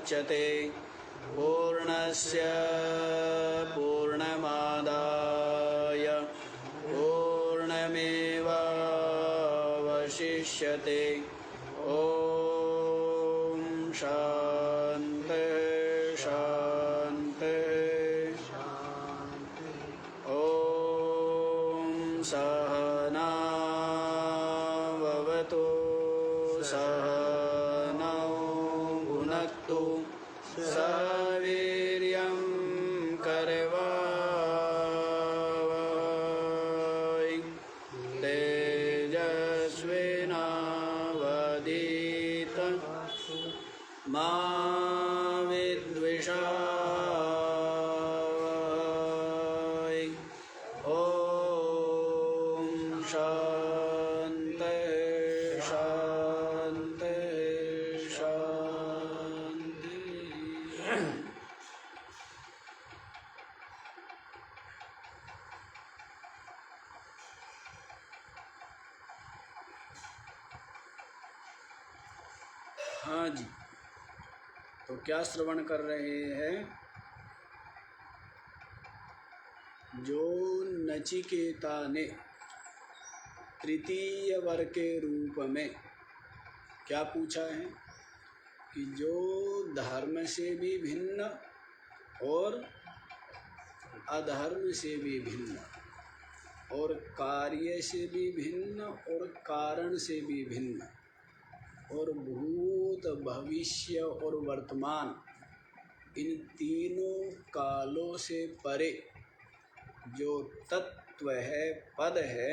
मुच्यते पूर्णस्य पूर्णमादाय पूर्णमेवावशिष्यते। ॐ शान्ति शान्ति ॐ सहना भवतु सहनौ भुनक्तु सवीर्यं करवावहै तेजस्विनावधीतमस्तु मा विद्विषावहै। ॐ शान्ति शान्ति शान्ति। हाँ जी, तो क्या श्रवण कर रहे हैं? जो नचिकेता ने तृतीय वर के रूप में क्या पूछा है कि जो धर्म से भी भिन्न और अधर्म से भी भिन्न और कार्य से भी भिन्न और कारण से भी भिन्न और भूत भविष्य और वर्तमान इन तीनों कालों से परे जो तत्व है, पद है,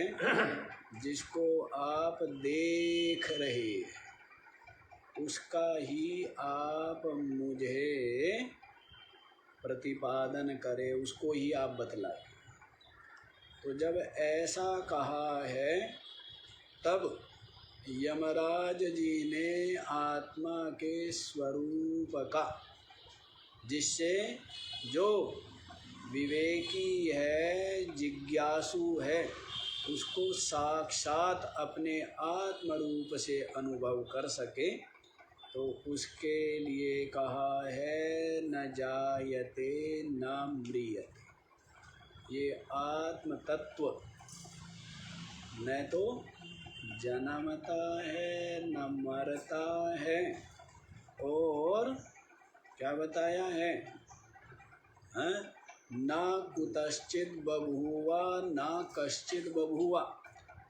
जिसको आप देख रहे हैं, उसका ही आप मुझे प्रतिपादन करें, उसको ही आप बतलाएं। तो जब ऐसा कहा है तब यमराज जी ने आत्मा के स्वरूप का, जिससे जो विवेकी है, जिज्ञासु है, उसको साक्षात अपने आत्म रूप से अनुभव कर सके, तो उसके लिए कहा है न जायते न म्रियते। ये आत्म तत्व न तो जन्मता है न मरता है, और क्या बताया है, न कुतश्चित बभूवा न कश्चित बभूवा,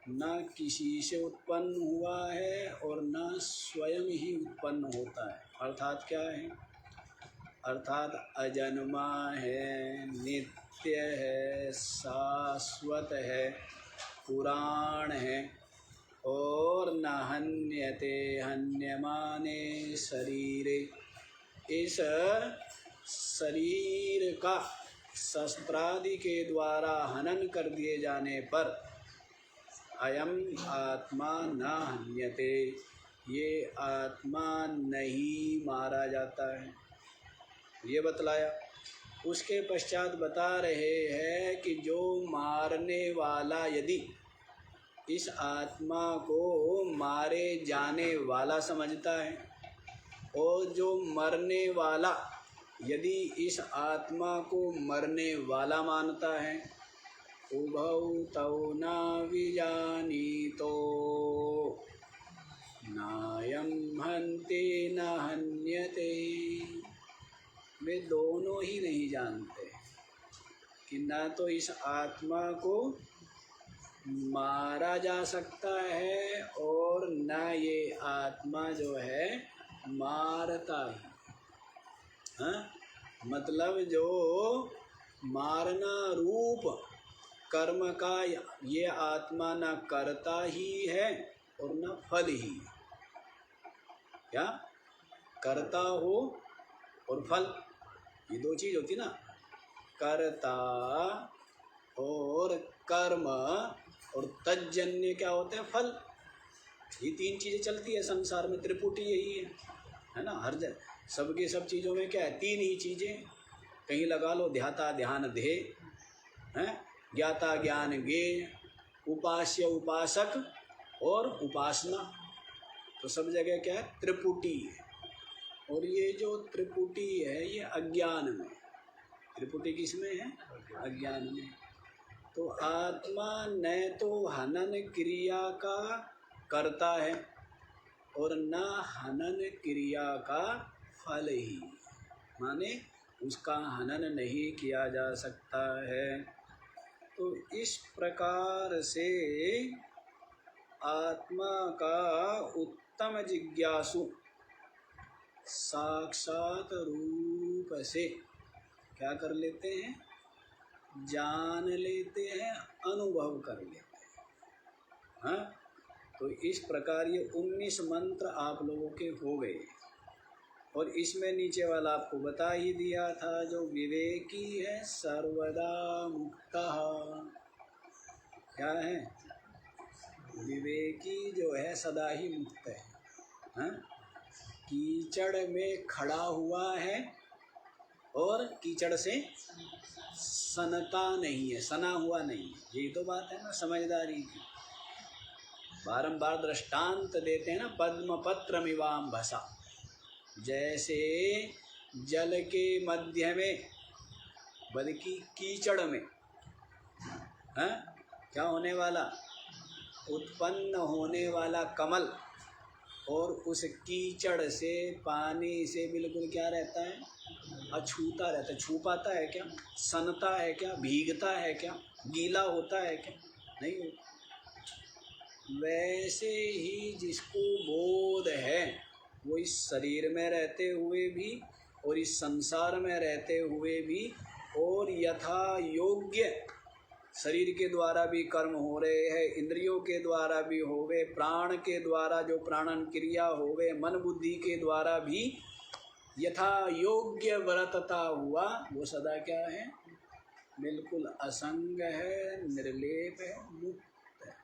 न किसी से उत्पन्न हुआ है और न स्वयं ही उत्पन्न होता है। अर्थात क्या है? अर्थात अजन्मा है, नित्य है, शाश्वत है, पुराण है, और न हन्यते हन्यमाने शरीरे। इस शरीर का शस्त्रादि के द्वारा हनन कर दिए जाने पर अयम आत्मा न हन्यते, ये आत्मा नहीं मारा जाता है, ये बतलाया। उसके पश्चात बता रहे हैं कि जो मारने वाला यदि इस आत्मा को मारे जाने वाला समझता है, और जो मरने वाला यदि इस आत्मा को मरने वाला मानता है, उभौ तौ न विजानीतो नायं हन्ति न हन्यते। वे दोनों ही नहीं जानते कि न तो इस आत्मा को मारा जा सकता है और न ये आत्मा जो है मारता ही। हाँ, मतलब जो मारना रूप कर्म का ये आत्मा न करता ही है और न फल ही। क्या करता हो और फल, ये दो चीज होती ना, कर्ता और कर्म और तज्जन्य क्या होते हैं, फल। ये तीन चीजें चलती है संसार में, त्रिपुटी यही है ना। हर सबके सब चीज़ों में क्या है, तीन ही चीज़ें। कहीं लगा लो ध्याता ध्यान ध्येय है, ज्ञाता ज्ञान ज्ञेय, उपास्य उपासक और उपासना। तो सब जगह क्या है, त्रिपुटी है। और ये जो त्रिपुटी है ये अज्ञान में, त्रिपुटी किसमें है? अज्ञान में। तो आत्मा न तो हनन क्रिया का करता है और न हनन क्रिया का फल ही, माने उसका हनन नहीं किया जा सकता है। तो इस प्रकार से आत्मा का उत्तम जिज्ञासु साक्षात रूप से क्या कर लेते हैं? जान लेते हैं, अनुभव कर लेते हैं। हाँ, तो इस प्रकार ये 19 मंत्र आप लोगों के हो गए। और इसमें नीचे वाला आपको बता ही दिया था, जो विवेकी है सर्वदा मुक्तः। क्या है? विवेकी जो है सदा ही मुक्त है। हाँ? कीचड़ में खड़ा हुआ है और कीचड़ से सनता नहीं है, सना हुआ नहीं है। यही तो बात है ना समझदारी की। बारंबार दृष्टांत देते हैं ना, पद्मपत्रमिवाम भसा, जैसे जल के मध्य में बल्कि कीचड़ में हाँ क्या होने वाला? उत्पन्न होने वाला कमल, और उस कीचड़ से पानी से बिल्कुल क्या रहता है? अछूता रहता है। छू पाता है क्या? सनता है क्या? भीगता है क्या? गीला होता है क्या? नहीं होता। वैसे ही जिसको बोध है वो इस शरीर में रहते हुए भी और इस संसार में रहते हुए भी, और यथा योग्य शरीर के द्वारा भी कर्म हो रहे हैं, इंद्रियों के द्वारा भी होवे, प्राण के द्वारा जो प्राणन क्रिया होवे, मन बुद्धि के द्वारा भी यथा योग्य वर्तता हुआ, वो सदा क्या है? बिल्कुल असंग है, निर्लेप है, मुक्त है।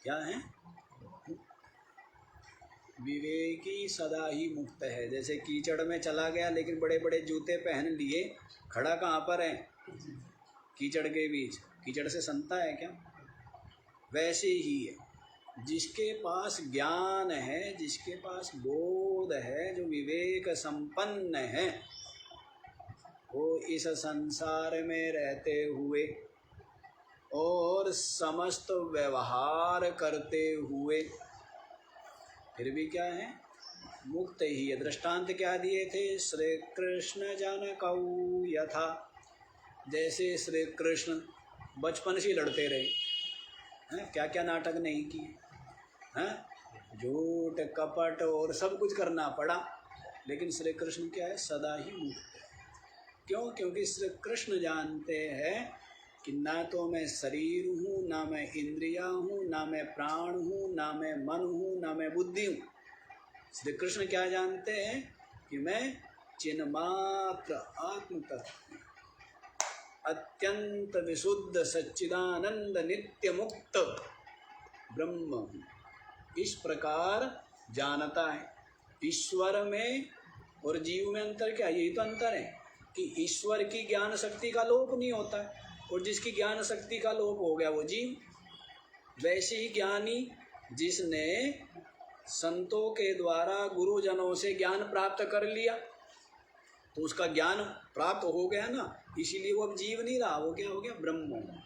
क्या है? विवेकी सदा ही मुक्त है। जैसे कीचड़ में चला गया लेकिन बड़े बड़े जूते पहन लिए, खड़ा कहाँ पर है? कीचड़ के बीच। कीचड़ से सनता है क्या? वैसे ही है जिसके पास ज्ञान है, जिसके पास बोध है, जो विवेक संपन्न है, वो इस संसार में रहते हुए और समस्त व्यवहार करते हुए फिर भी क्या है? मुक्त ही है। दृष्टांत क्या दिए थे? श्री कृष्ण जनकौ यथा, जैसे श्री कृष्ण बचपन से लड़ते रहे हैं, क्या क्या नाटक नहीं किए हैं, झूठ कपट और सब कुछ करना पड़ा, लेकिन श्री कृष्ण क्या है? सदा ही मुक्त है। क्यों? क्योंकि श्री कृष्ण जानते हैं कि ना तो मैं शरीर हूँ, ना मैं इंद्रिया हूँ, ना मैं प्राण हूँ, ना मैं मन हूँ, ना मैं बुद्धि हूँ। श्री कृष्ण क्या जानते हैं? कि मैं चिन्मात्र आत्म तत्व, अत्यंत विशुद्ध सच्चिदानंद नित्य मुक्त ब्रह्म हूँ। इस प्रकार जानता है। ईश्वर में और जीव में अंतर क्या? यही तो अंतर है कि ईश्वर की ज्ञान शक्ति का लोप नहीं होता है, और जिसकी ज्ञान शक्ति का लोप हो गया वो जीव। वैसे ही ज्ञानी जिसने संतों के द्वारा गुरुजनों से ज्ञान प्राप्त कर लिया, तो उसका ज्ञान प्राप्त हो गया ना, इसीलिए वो अब जीव नहीं रहा, वो क्या हो गया? ब्रह्म।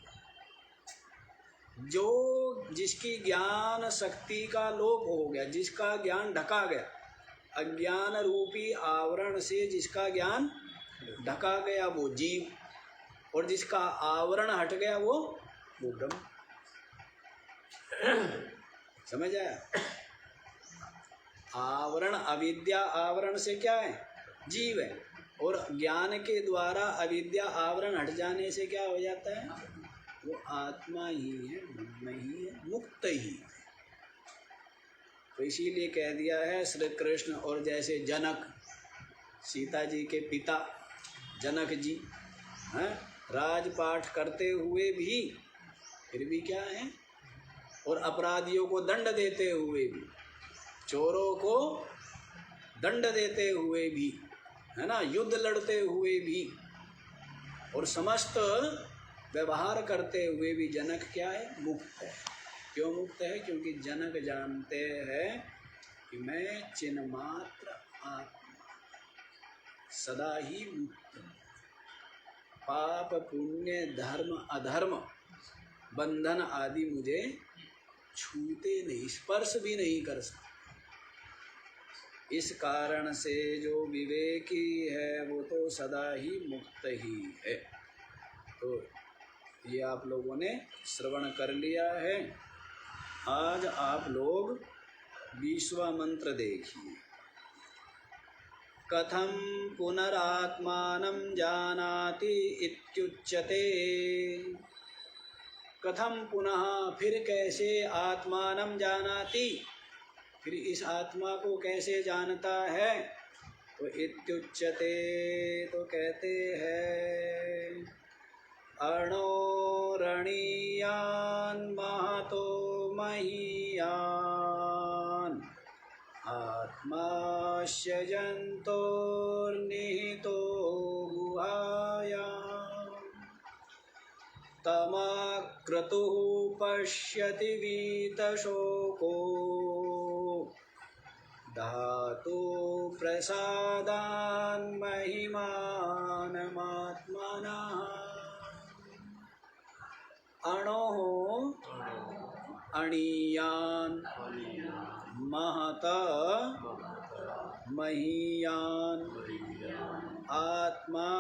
जो जिसकी ज्ञान शक्ति का लोप हो गया, जिसका ज्ञान ढका गया, अज्ञान रूपी आवरण से जिसका ज्ञान ढका गया वो जीव, और जिसका आवरण हट गया वो ब्रह्म। समझ आया? आवरण, अविद्या आवरण से क्या है? जीव है, और ज्ञान के द्वारा अविद्या आवरण हट जाने से क्या हो जाता है? वो आत्मा ही है, ब्रह्म ही है, मुक्त ही है। तो इसीलिए कह दिया है श्री कृष्ण, और जैसे जनक, सीता जी के पिता जनक जी हैं, राजपाठ करते हुए भी फिर भी क्या है? और अपराधियों को दंड देते हुए भी, चोरों को दंड देते हुए भी, है ना, युद्ध लड़ते हुए भी, और समस्त व्यवहार करते हुए भी जनक क्या है? मुक्त है। क्यों मुक्त है? क्योंकि जनक जानते हैं कि मैं चिन्मात्र आत्मा, सदा ही मुक्त। पाप पुण्य धर्म अधर्म बंधन आदि मुझे छूते नहीं, स्पर्श भी नहीं कर सकते। इस कारण से जो विवेकी है वो तो सदा ही मुक्त ही है। तो ये आप लोगों ने श्रवण कर लिया है। आज आप लोग 20वां मंत्र देखिए। कथं पुनरात्मानं जानाति इत्युच्यते। कथं पुनः, फिर कैसे, आत्मानं जानाति, फिर इस आत्मा को कैसे जानता है। तो इत्युच्यते, तो कहते हैं अणोरणीयान् महतो महीयान् आत्मास्य जन्तोर्निहितो गुहायाम् तमक्रतुः पश्यति वीतशोको धातु प्रसादान् महिमानमात्मनः। अणोः अणीयान् महत महीयान् आत्मा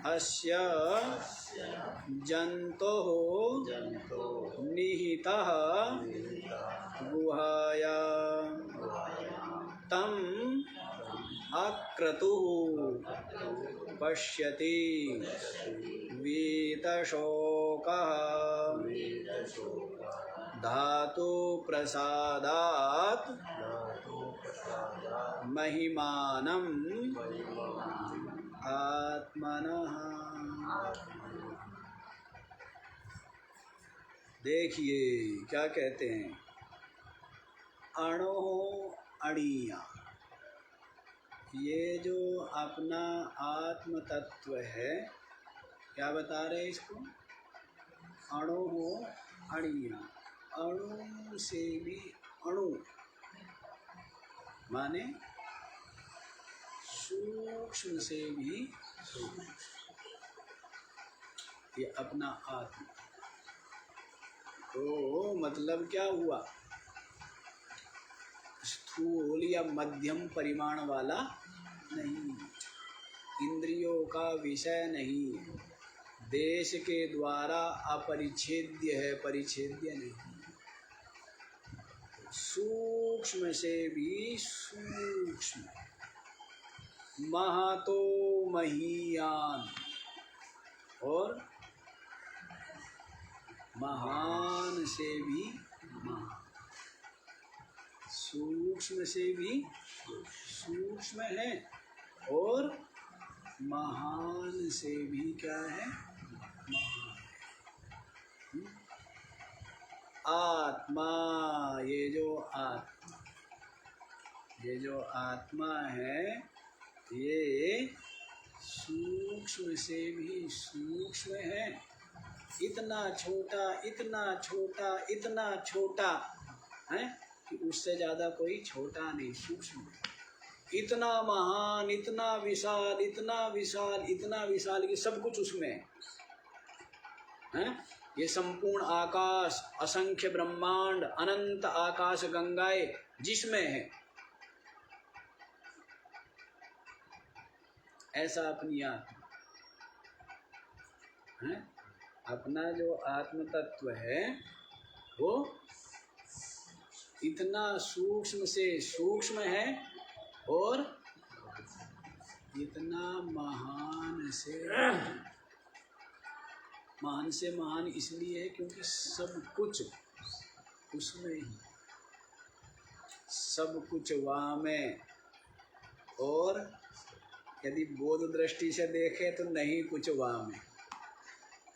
अस्य जन्तोः निहितः गुहायां तम् अक्रतुः पश्यति वीतशोकः धातु प्रसादात् महिमानं आत्मनः। देखिए क्या कहते हैं, अणो अणीया, ये जो अपना आत्म तत्व है, क्या बता रहे हैं इसको, अणो अणीया, अणु से भी अणु माने सूक्ष्म से भी सूक्ष्म, ये अपना आत्मा। तो मतलब क्या हुआ, स्थूल या मध्यम परिमाण वाला नहीं, इंद्रियों का विषय नहीं है, देश के द्वारा अपरिच्छेद्य है, परिच्छेद्य नहीं, सूक्ष्म से भी सूक्ष्म, महतो महीयान, और महान से भी महान, सूक्ष्म से भी सूक्ष्म है और महान से भी क्या है, महान। आत्मा, ये जो आत्मा है ये सूक्ष्म से भी सूक्ष्म है। इतना छोटा, इतना छोटा, इतना छोटा है कि उससे ज़्यादा कोई छोटा नहीं, सूक्ष्म। इतना महान, इतना विशाल, इतना विशाल, इतना विशाल कि सब कुछ उसमें है। ये संपूर्ण आकाश, असंख्य ब्रह्मांड, अनंत आकाश गंगाएं जिसमें है, ऐसा अपनी आत्मा है। अपना जो आत्म तत्व है वो इतना सूक्ष्म से सूक्ष्म है और इतना महान से महान इसलिए है क्योंकि सब कुछ उसमें ही, सब कुछ वहाँ में। और यदि बोध दृष्टि से देखें तो नहीं कुछ वहाँ में,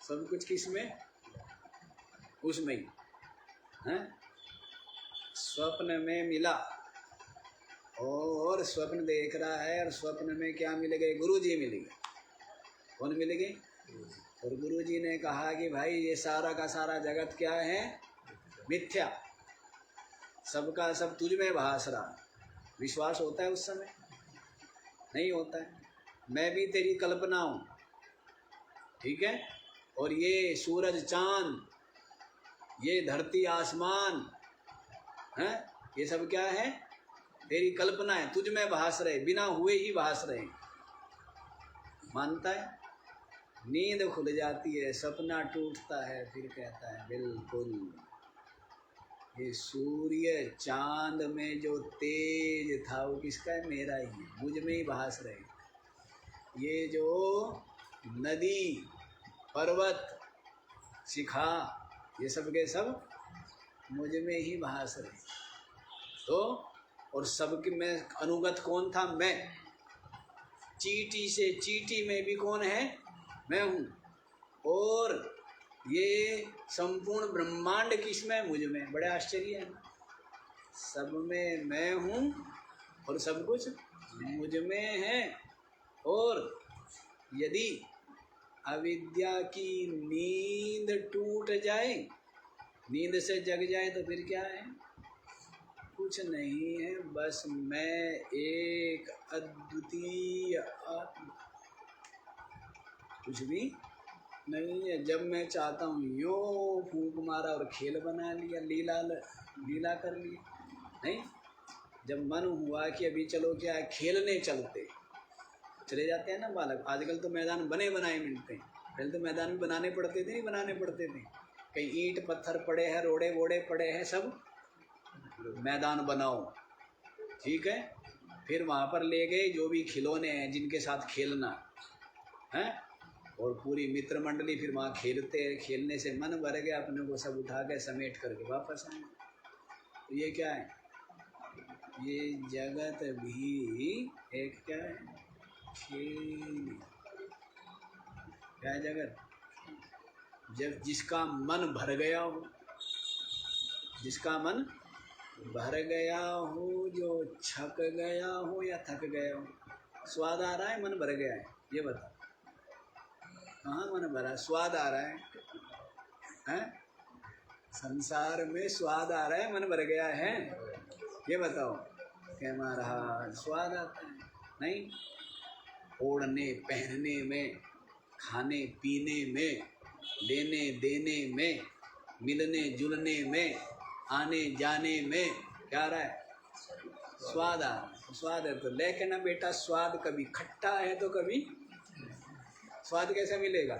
सब कुछ किसमें, उसमें ही है। स्वप्न में मिला और स्वप्न देख रहा है, और स्वप्न में क्या मिल गए, गुरु जी मिल गए। कौन मिल गए, और गुरु जी ने कहा कि भाई ये सारा का सारा जगत क्या है, मिथ्या, सबका सब तुझ में भास रहा। विश्वास होता है उस समय? नहीं होता है। मैं भी तेरी कल्पना हूँ, ठीक है। और ये सूरज चांद, ये धरती आसमान है, ये सब क्या है? तेरी कल्पना है, तुझ में भास रहे, बिना हुए ही भास रहे। मानता है? नींद खुल जाती है, सपना टूटता है, फिर कहता है बिल्कुल ये सूर्य चांद में जो तेज था वो किसका है? मेरा ही है, मुझ में ही भास रहे। ये जो नदी, पर्वत, शिखा, ये सब के सब मुझ में ही भास रहे। तो और सबके में अनुगत कौन था? मैं। चींटी से चींटी में भी कौन है? मैं हूँ। और ये संपूर्ण ब्रह्मांड किसमें? मुझ में। बड़े आश्चर्य है ना, सब में मैं हूँ और सब कुछ मुझ में है। और यदि अविद्या की नींद टूट जाए, नींद से जग जाए, तो फिर क्या है? कुछ नहीं है, बस मैं एक अद्वितीय आत्मा, कुछ भी नहीं है। जब मैं चाहता हूँ यो फूंक मारा और खेल बना लिया, लीला कर ली। नहीं, जब मन हुआ कि अभी चलो क्या है, खेलने चलते, चले जाते हैं ना बालक। आजकल तो मैदान बने बनाए मिलते हैं, पहले तो मैदान भी बनाने पड़ते थे, नहीं बनाने पड़ते थे। कहीं ईंट पत्थर पड़े हैं, रोड़े वोड़े पड़े हैं, सब मैदान बनाओ, ठीक है। फिर वहाँ पर ले गए जो भी खिलौने हैं जिनके साथ खेलना है, और पूरी मित्र मंडली फिर वहाँ खेलते हैं। खेलने से मन भर गया, अपने को सब उठा के समेट करके वापस आए। तो ये क्या है? ये जगत भी एक क्या है? खेल। क्या है जगत? जब जिसका मन भर गया हो, जिसका मन भर गया हो, जो छक गया हो या थक गया हो। स्वाद आ रहा है, मन भर गया है, ये बता। कहाँ मन भरा? स्वाद आ रहा है, हैं? संसार में स्वाद आ रहा है, मन भर गया है, ये बताओ। क्या महाराज स्वाद आता है? नहीं। ओढ़ने पहनने में, खाने पीने में, लेने देने में, मिलने जुलने में, आने जाने में क्या रहा है? स्वाद आ रहा है। स्वाद है तो लेके ना बेटा, स्वाद कभी खट्टा है तो कभी स्वाद कैसे मिलेगा?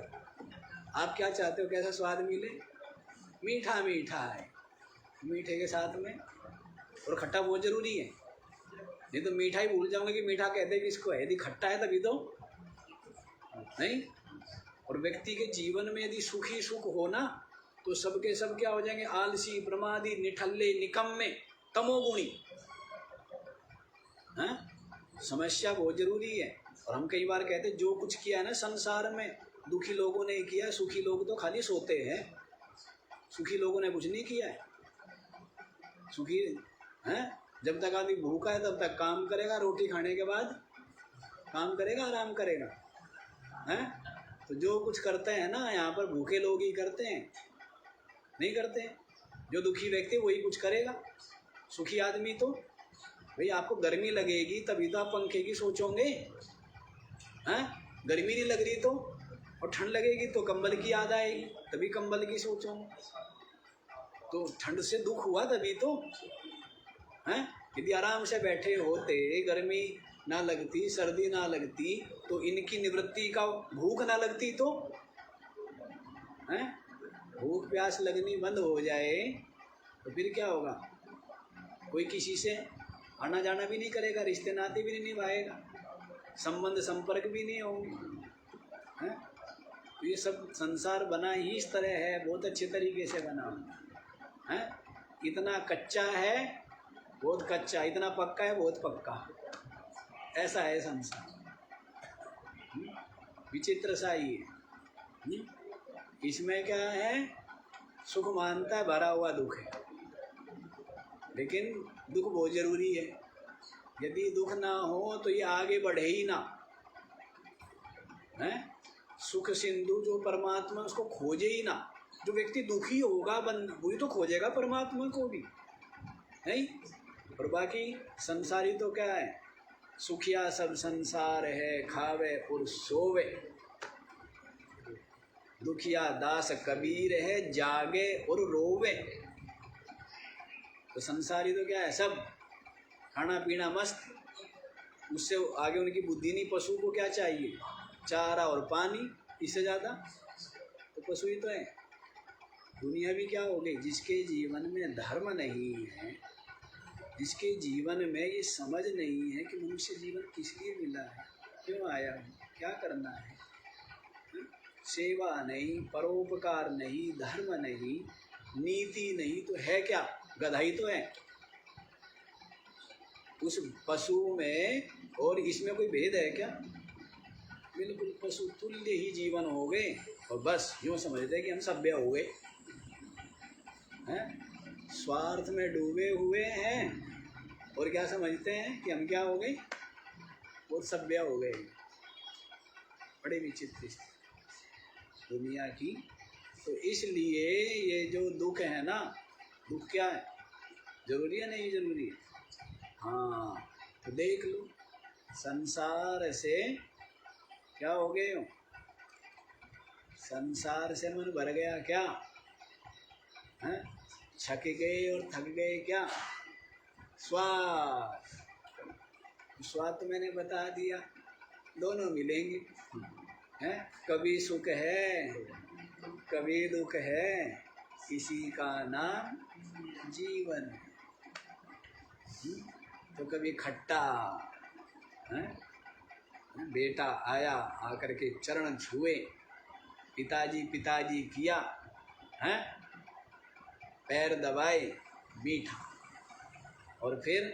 आप क्या चाहते हो, कैसा स्वाद मिले? मीठा मीठा है, मीठे के साथ में और खट्टा बहुत जरूरी है। नहीं तो मीठा ही भूल जाओगे कि मीठा कहते किसको है। यदि खट्टा है तभी तो नहीं। और व्यक्ति के जीवन में यदि सुख ही सुख हो ना, तो सबके सब क्या हो जाएंगे? आलसी, प्रमादी, निठल्ले, निकम्मे, तमोगुणी। हैं? समस्या बहुत जरूरी है। और हम कई बार कहते जो कुछ किया ना संसार में, दुखी लोगों ने किया, सुखी लोग तो खाली सोते हैं। सुखी लोगों ने कुछ नहीं किया है। सुखी हैं? जब तक आदमी भूखा है तब तक काम करेगा, रोटी खाने के बाद काम करेगा, आराम करेगा, हैं? तो जो कुछ करते हैं ना यहाँ पर भूखे लोग ही करते हैं, नहीं करते हैं। जो दुखी व्यक्ति वही कुछ करेगा। सुखी आदमी तो भाई आपको गर्मी लगेगी तभी तो आप पंखे की सोचोगे, हैं? गर्मी नहीं लग रही तो, और ठंड लगेगी तो कंबल की याद आएगी, तभी कंबल की सोचोगे। तो ठंड से दुख हुआ तभी तो, हैं? यदि आराम से बैठे होते, गर्मी ना लगती, सर्दी ना लगती, तो इनकी निवृत्ति का भूख ना लगती तो, हैं? भूख प्यास लगनी बंद हो जाए तो फिर क्या होगा? कोई किसी से आना जाना भी नहीं करेगा, रिश्ते नाते भी नहीं निभाएगा, संबंध संपर्क भी नहीं होंगे, हैं? तो ये सब संसार बना ही इस तरह है, बहुत अच्छे तरीके से बना है। इतना कच्चा है बहुत कच्चा, इतना पक्का है बहुत पक्का, ऐसा है संसार। विचित्र सा ही है। इसमें क्या है? सुख मानता है, भरा हुआ दुख है, लेकिन दुख बहुत जरूरी है। यदि दुख ना हो तो ये आगे बढ़े ही ना, है? सुख सिंधु जो परमात्मा, उसको खोजे ही ना। जो व्यक्ति दुखी होगा वही तो खोजेगा परमात्मा को भी, नहीं? और बाकी संसारी तो क्या है, सुखिया सब संसार है, खावे और सोवे। दुखिया दास कबीर है, जागे और रोवे। तो संसारी तो क्या है, सब खाना पीना मस्त, उससे आगे उनकी बुद्धि नहीं। पशु को क्या चाहिए, चारा और पानी, इससे ज़्यादा तो पशु ही तो है। दुनिया भी क्या हो गई, जिसके जीवन में धर्म नहीं है, जिसके जीवन में ये समझ नहीं है कि मनुष्य जीवन किस लिए मिला है, क्यों आया है, क्या करना है, सेवा नहीं, परोपकार नहीं, धर्म नहीं, नीति नहीं, तो है क्या, गधा ही तो है। उस पशु में और इसमें कोई भेद है क्या? बिल्कुल पशु तुल्य ही जीवन हो गए। और बस यूँ समझते हैं कि हम सभ्य हो गए हैं, स्वार्थ में डूबे हुए हैं। और क्या समझते हैं कि हम क्या हो गए, बहुत सभ्य हो गए। बड़ी विचित्र दुनिया की। तो इसलिए ये जो दुख है ना, दुख क्या है, जरूरी है नहीं जरूरी है? हाँ, तो देख लो संसार से क्या हो गए हो, संसार से मन भर गया क्या है, छक गए और थक गए क्या, स्वाद। स्वाद तो मैंने बता दिया, दोनों मिलेंगे हैं। कभी सुख है कभी दुख है, किसी का नाम जीवन है। तो कभी खट्टा है, बेटा आया आकर के चरण छुए, पिताजी पिताजी किया है, पैर दबाए, मीठा। और फिर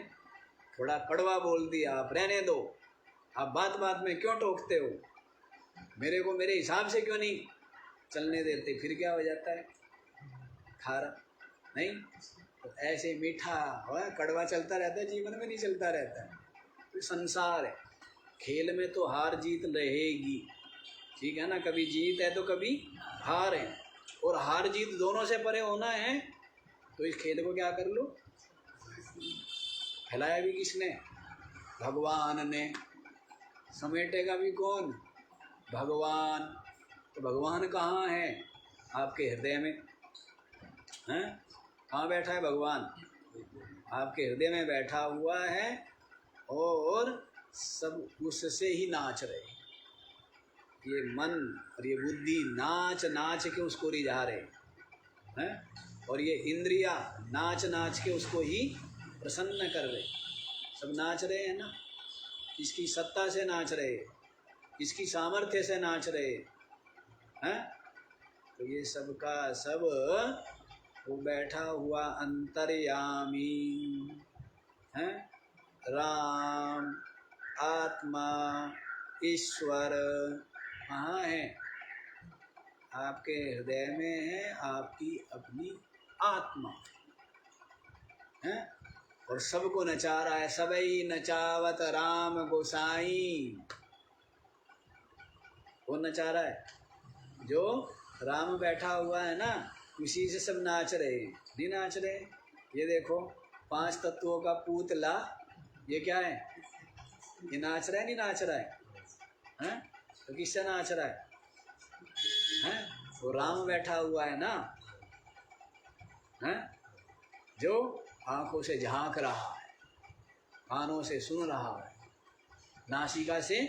थोड़ा कड़वा बोल दिया, आप रहने दो, आप बात बात में क्यों टोकते हो, मेरे को मेरे हिसाब से क्यों नहीं चलने देते, फिर क्या हो जाता है, खारा नहीं। तो ऐसे मीठा और कड़वा चलता रहता है, जीवन में नहीं चलता रहता है। तो संसार है, खेल में तो हार जीत रहेगी, ठीक है ना, कभी जीत है तो कभी हार है, और हार जीत दोनों से परे होना है। तो इस खेल को क्या कर लो, फैलाया भी किसने, भगवान ने। समेटेगा भी कौन, भगवान। तो भगवान कहाँ है, आपके हृदय में हैं, कहाँ बैठा है भगवान, आपके हृदय में बैठा हुआ है। और सब उससे ही नाच रहे, ये मन और ये बुद्धि नाच नाच के उसको रिझा रहे हैं, और ये इंद्रिया नाच नाच के उसको ही प्रसन्न कर रहे। सब नाच रहे हैं ना, इसकी सत्ता से नाच रहे, इसकी सामर्थ्य से नाच रहे हैं। तो ये सब का सब वो बैठा हुआ अंतर्यामी है, राम आत्मा ईश्वर कहाँ है, आपके हृदय में है, आपकी अपनी आत्मा है। और सबको नचा रहा है, सबई नचावत राम गोसाई। वो नचा रहा है, जो राम बैठा हुआ है ना, उसी से सब नाच रहे हैं, नहीं नाच रहे। ये देखो 5 तत्वों का पुतला, ये क्या है, ये नाच रहा है नहीं नाच रहा है? तो किससे नाच रहा है? वो राम बैठा हुआ है ना, हैं? जो आंखों से झांक रहा है, कानों से सुन रहा है, नासिका से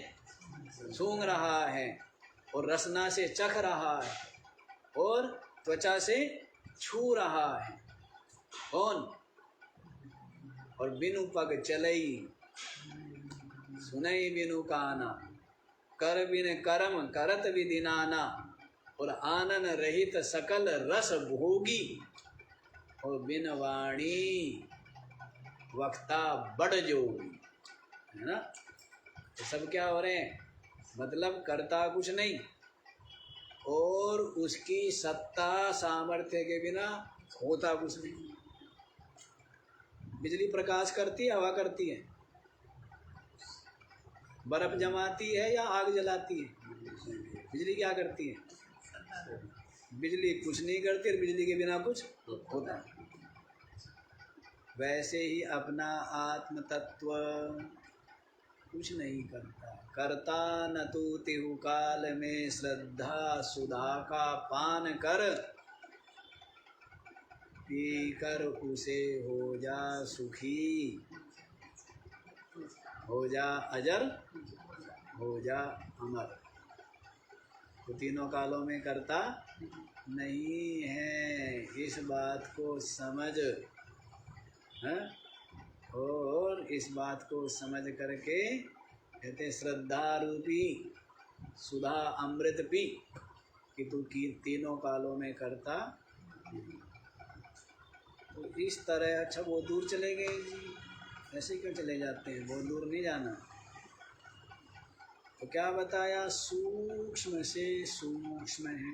सूंघ रहा है, और रसना से चख रहा है, और त्वचा से छू रहा है। कौन? और बिनु पग चलई सुनई बिनु काना, कर बिन कर्म करत विधि नाना, और आनन रहित सकल रस भोगी, और बिन वाणी वक्ता बड़ जोगी, है ना। तो सब क्या हो रहे हैं, मतलब करता कुछ नहीं, और उसकी सत्ता सामर्थ्य के बिना होता कुछ नहीं। बिजली प्रकाश करती है, हवा करती है, बर्फ जमाती है या आग जलाती है? बिजली क्या करती है? बिजली कुछ नहीं करती, और बिजली के बिना कुछ होता है। वैसे ही अपना आत्म तत्व कुछ नहीं करता। करता न तू तिहु काल में श्रद्धा सुधा का पान कर, पी कर उसे हो जा सुखी, हो जा अजर, हो जा अमर। तो तीनों कालों में करता नहीं है, इस बात को समझ। है? और इस बात को समझ करके कहते श्रद्धा रूपी सुधा अमृत पी, कि तू तीनों कालों में करता। तो इस तरह अच्छा वो दूर चले गए जी, ऐसे क्यों चले जाते हैं, बहुत दूर नहीं जाना। तो क्या बताया, सूक्ष्म से सूक्ष्म है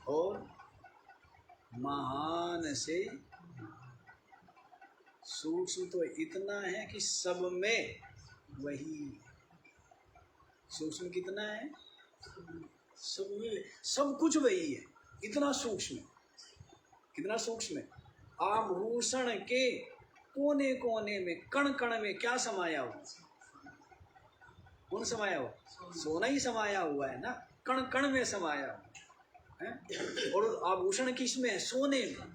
और महान से सूक्ष्म तो इतना है कि सब में वही। सूक्ष्म कितना है, सब में सब कुछ वही है, इतना सूक्ष्म। कितना सूक्ष्म है, आभूषण के कोने कोने में कण कण में क्या समाया हुआ, कौन समाया हुआ, सोना ही समाया हुआ है ना, कण कण में समाया हुआ है। और आभूषण किस में है, सोने में।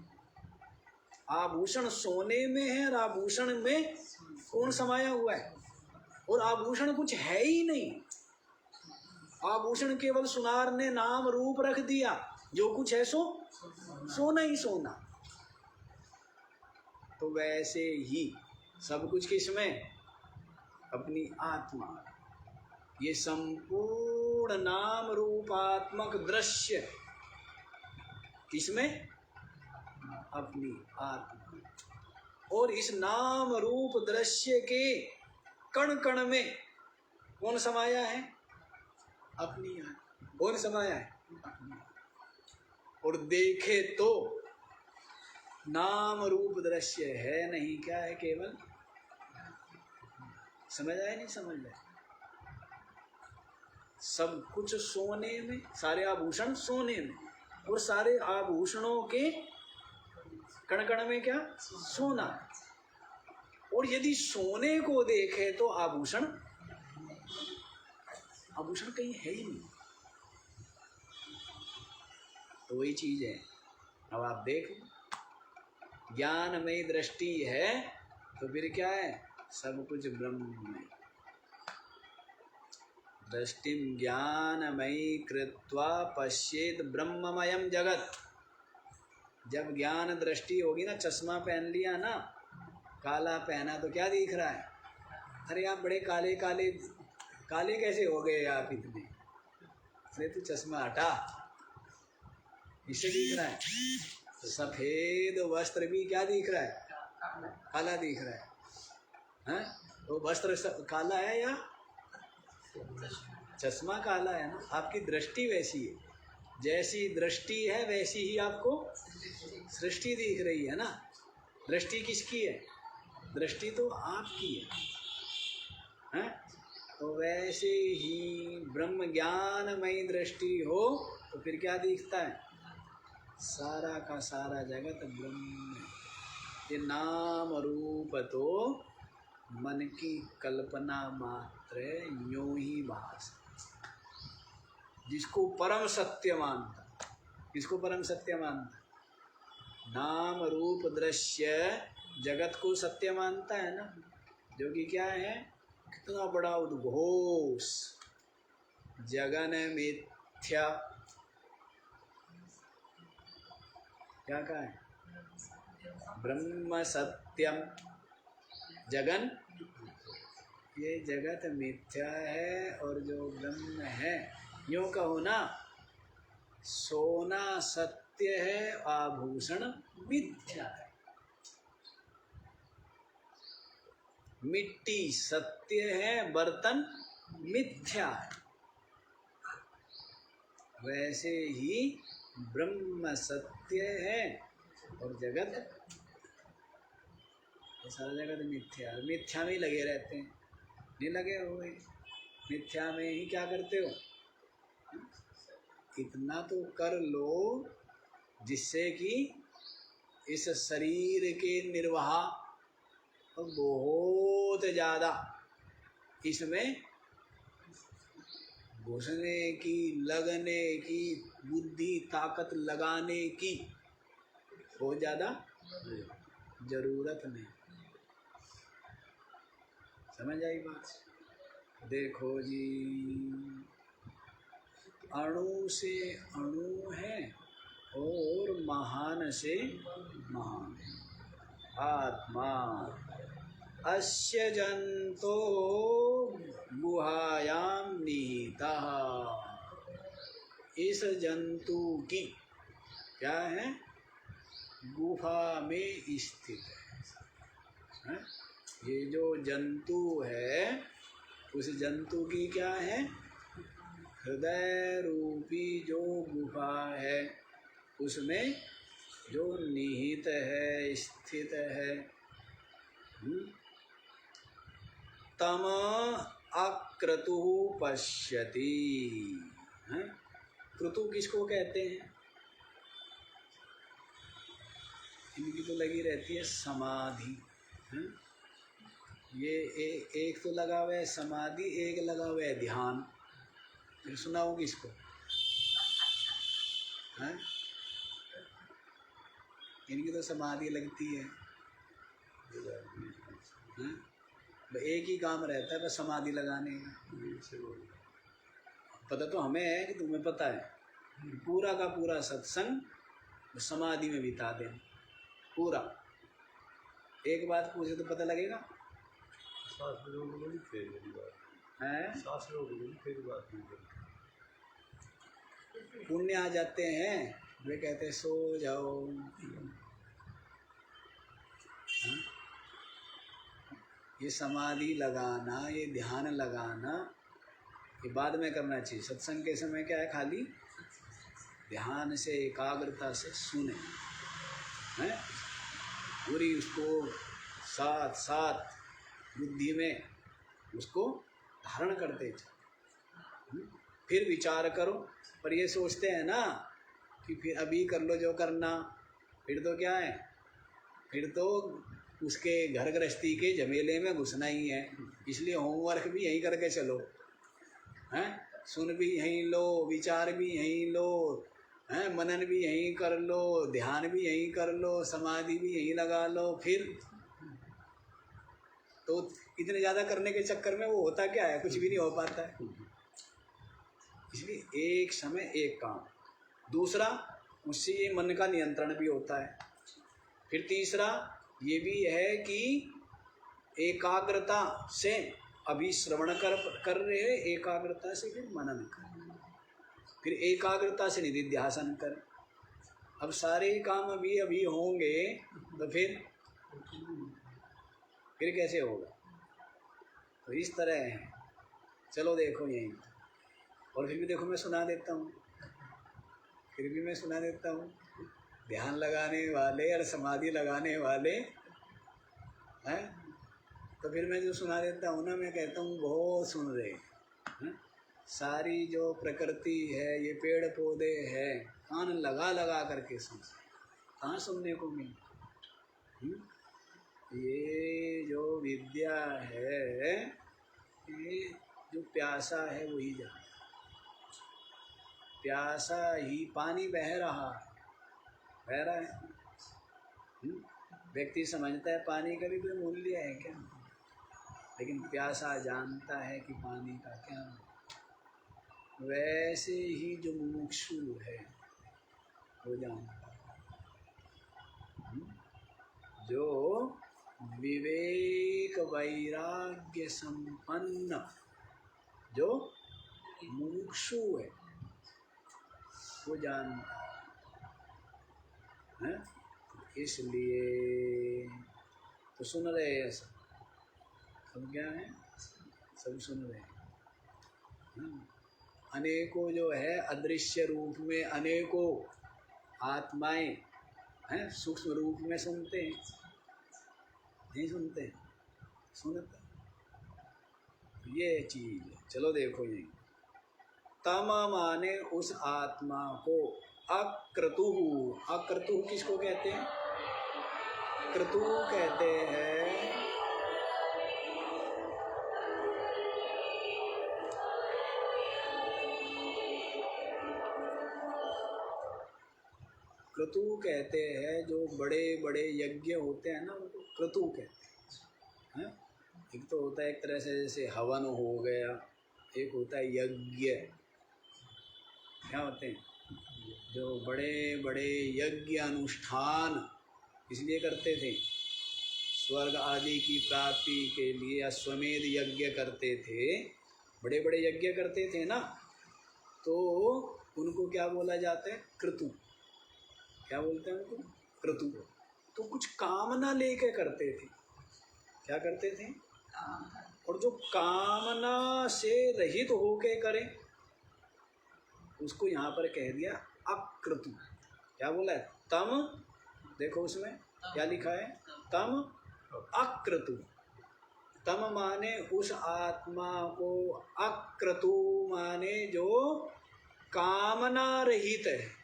आभूषण सोने में है और आभूषण में कौन समाया हुआ है, और आभूषण कुछ है ही नहीं। आभूषण केवल सुनार ने नाम रूप रख दिया, जो कुछ है सो सोना ही सोना। तो वैसे ही सब कुछ किसमें, अपनी आत्मा। ये संपूर्ण नाम रूपात्मक दृश्य किसमें, अपनी आत्मा। और इस नाम रूप दृश्य के कण कण में कौन समाया है, अपनी आत्मा। कौन समाया है, अपनी। और देखे तो नाम रूप दृश्य है नहीं, क्या है, केवल। समझ आए, नहीं समझ आए। सब कुछ सोने में, सारे आभूषण सोने में, और सारे आभूषणों के कण कण में क्या, सोना। और यदि सोने को देखे तो आभूषण, आभूषण कहीं है ही नहीं। तो वही चीज है। अब आप देख, ज्ञानमयी दृष्टि है तो फिर क्या है, सब कुछ ब्रह्म में। दृष्टिम ज्ञानमयी कृत्वा पश्येत ब्रह्ममयम जगत। जब ज्ञान दृष्टि होगी ना, चश्मा पहन लिया ना, काला पहना तो क्या दिख रहा है, अरे आप बड़े काले काले, काले कैसे हो गए आप इतने, अरे तू चश्मा हटा, इससे दिख रहा है। सफेद वस्त्र भी क्या दिख रहा है, काला दिख रहा है। हैं? तो वस्त्र काला है या चश्मा काला है ना। आपकी दृष्टि वैसी है, जैसी दृष्टि है वैसी ही आपको सृष्टि दिख रही है ना। दृष्टि किसकी है, दृष्टि तो आपकी है। तो वैसे ही ब्रह्म ज्ञानमयी दृष्टि हो तो फिर क्या दिखता है, सारा का सारा जगत ब्रह्म है। ये नाम रूप तो मन की कल्पना मात्र, यूं ही भास। जिसको परम सत्य मानता, किसको परम सत्य मानता, नाम रूप दृश्य जगत को सत्य मानता है ना। जो कि क्या है, कितना बड़ा उद्घोष, जगन मिथ्या, क्या कहा है, ब्रह्म सत्यम, जगन, ये जगत मिथ्या है और जो ब्रह्म है, यूं कहो ना, सोना सत्य है, आभूषण मिथ्या है। मिट्टी सत्य है, बर्तन मिथ्या है। वैसे ही ब्रह्म सत्य है और जगत, सारा जगत मिथ्या। मिथ्या में ही लगे रहते हैं, नहीं लगे हुए, मिथ्या में ही क्या करते हो, इतना तो कर लो जिससे कि इस शरीर के निर्वाह बहुत ज़्यादा इसमें घुसने की, लगने की, बुद्धि ताकत लगाने की बहुत ज़्यादा जरूरत नहीं। समझ आई बात? देखो जी, अणु से अणु है और महान से महान आत्मा। अस्य जंतो गुहायाम निहितः, इस जंतु की क्या है, गुफा में स्थित है। ये जो जंतु है उस जंतु की क्या है, हृदय रूपी जो गुफा है उसमें जो निहित है, स्थित है। तम अक्रतु पश्यति। क्रतु किसको कहते हैं? इनकी तो लगी रहती है समाधि। ये एक तो लगा हुआ है समाधि, एक लगा हुआ है ध्यान। फिर सुना होगी इसको, हैं? इनकी तो समाधि लगती है, हैं? एक ही काम रहता है बस समाधि लगाने का। पता तो हमें है कि तुम्हें पता है, पूरा का पूरा सत्संग समाधि में बिता दें पूरा। एक बात पूछे तो पता लगेगा पुण्य आ जाते हैं, वे कहते हैं सो जाओ। ये समाधि लगाना, ये ध्यान लगाना ये बाद में करना चाहिए। सत्संग के समय क्या है, खाली ध्यान से एकाग्रता से सुने, हैं? पूरी उसको साथ साथ बुद्धि में उसको धारण करते चलो, फिर विचार करो। पर ये सोचते हैं ना कि फिर अभी कर लो जो करना, फिर तो क्या है, फिर तो उसके घर गृहस्थी के झमेले में घुसना ही है। इसलिए होमवर्क भी यहीं करके चलो, हैं? सुन भी यहीं लो, विचार भी यहीं लो, हैं? मनन भी यहीं कर लो, ध्यान भी यहीं कर लो, समाधि भी यहीं लगा लो। फिर तो इतने ज़्यादा करने के चक्कर में वो होता क्या है, कुछ भी नहीं हो पाता है। इसलिए एक समय एक काम। दूसरा, उससे ये मन का नियंत्रण भी होता है। फिर तीसरा ये भी है कि एकाग्रता से अभी श्रवण कर रहे हैं, एकाग्रता से फिर मनन कर, फिर एकाग्रता से निधिध्यासन कर। अब सारे काम अभी होंगे तो फिर कैसे होगा? तो इस तरह है। चलो देखो यहीं, और फिर भी देखो मैं सुना देता हूँ, फिर भी मैं सुना देता हूँ। ध्यान लगाने वाले और समाधि लगाने वाले हैं, तो फिर मैं जो सुना देता हूँ ना, मैं कहता हूँ बहुत सुन रहे हैं। सारी जो प्रकृति है, ये पेड़ पौधे हैं, कान लगा लगा करके सुन, कहाँ सुनने को मिले? ये जो विद्या है, ये जो प्यासा है वही जाने। प्यासा ही, पानी बह रहा है, व्यक्ति समझता है पानी का भी कोई मूल्य है क्या, लेकिन प्यासा जानता है कि पानी का क्या। वैसे ही जो मुमुक्षु है वो जानता है, जो विवेक वैराग्य संपन्न जो मुमुक्षु है वो जानता है। इसलिए तो सुन रहे हैं सब क्या है, सब सुन रहे हैं। अनेकों जो है अदृश्य रूप में अनेकों आत्माएं हैं, सूक्ष्म रूप में सुनते हैं, नहीं सुनते, सुनते। ये चीज है। चलो देखो ये तम माने उस आत्मा को, अक्रतु। अक्रतु किसको कहते हैं? क्रतु कहते हैं क्रतु कहते हैं जो बड़े बड़े यज्ञ होते हैं ना, उनको क्रतु कहते हैं। एक तो होता है एक तरह से जैसे हवन हो गया, एक होता है यज्ञ। क्या होते हैं? जो बड़े बड़े यज्ञ अनुष्ठान इसलिए करते थे, स्वर्ग आदि की प्राप्ति के लिए अश्वमेध यज्ञ करते थे, बड़े बड़े यज्ञ करते थे ना, तो उनको क्या बोला जाता है? क्रतु। क्या बोलते हैं उनको? क्रतु। तो कुछ कामना लेके करते थे। क्या करते थे? और जो कामना से रहित होके करे उसको यहाँ पर कह दिया अक्रतु। क्या बोला है? तम, देखो उसमें क्या लिखा है? तम अक्रतु। तम माने उस आत्मा को, अक्रतु माने जो कामना रहित है,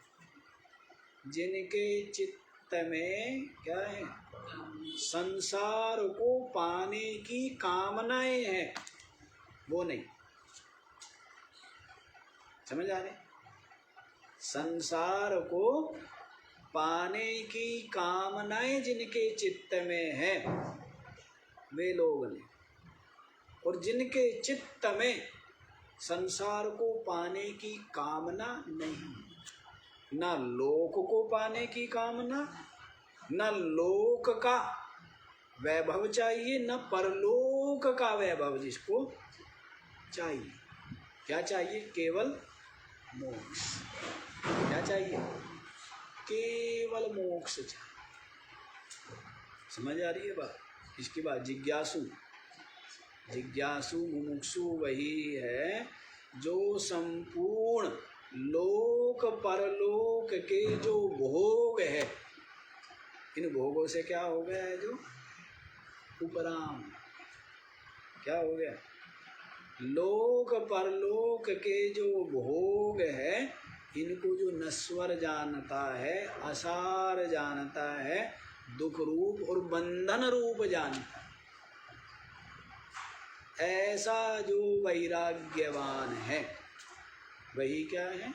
जिनके चित्त में क्या है? संसार को पाने की कामनाएं हैं, वो नहीं। समझ आ रहे? संसार को पाने की कामनाएं जिनके चित्त में है वे लोग ने, और जिनके चित्त में संसार को पाने की कामना नहीं, ना लोक को पाने की कामना, न लोक का वैभव चाहिए, न परलोक का वैभव जिसको चाहिए। क्या चाहिए? केवल मोक्ष। क्या चाहिए? केवल मोक्ष चाहिए। समझ आ रही है बात? इसकी बात जिज्ञासु, जिज्ञासु मुमुक्षु वही है जो संपूर्ण लोक परलोक के जो भोग है, इन भोगों से क्या हो गया है? जो उपराम। क्या हो गया? लोक परलोक के जो भोग है, इनको जो नश्वर जानता है, असार जानता है, दुख रूप और बंधन रूप जानता है, ऐसा जो वैराग्यवान है वही क्या है?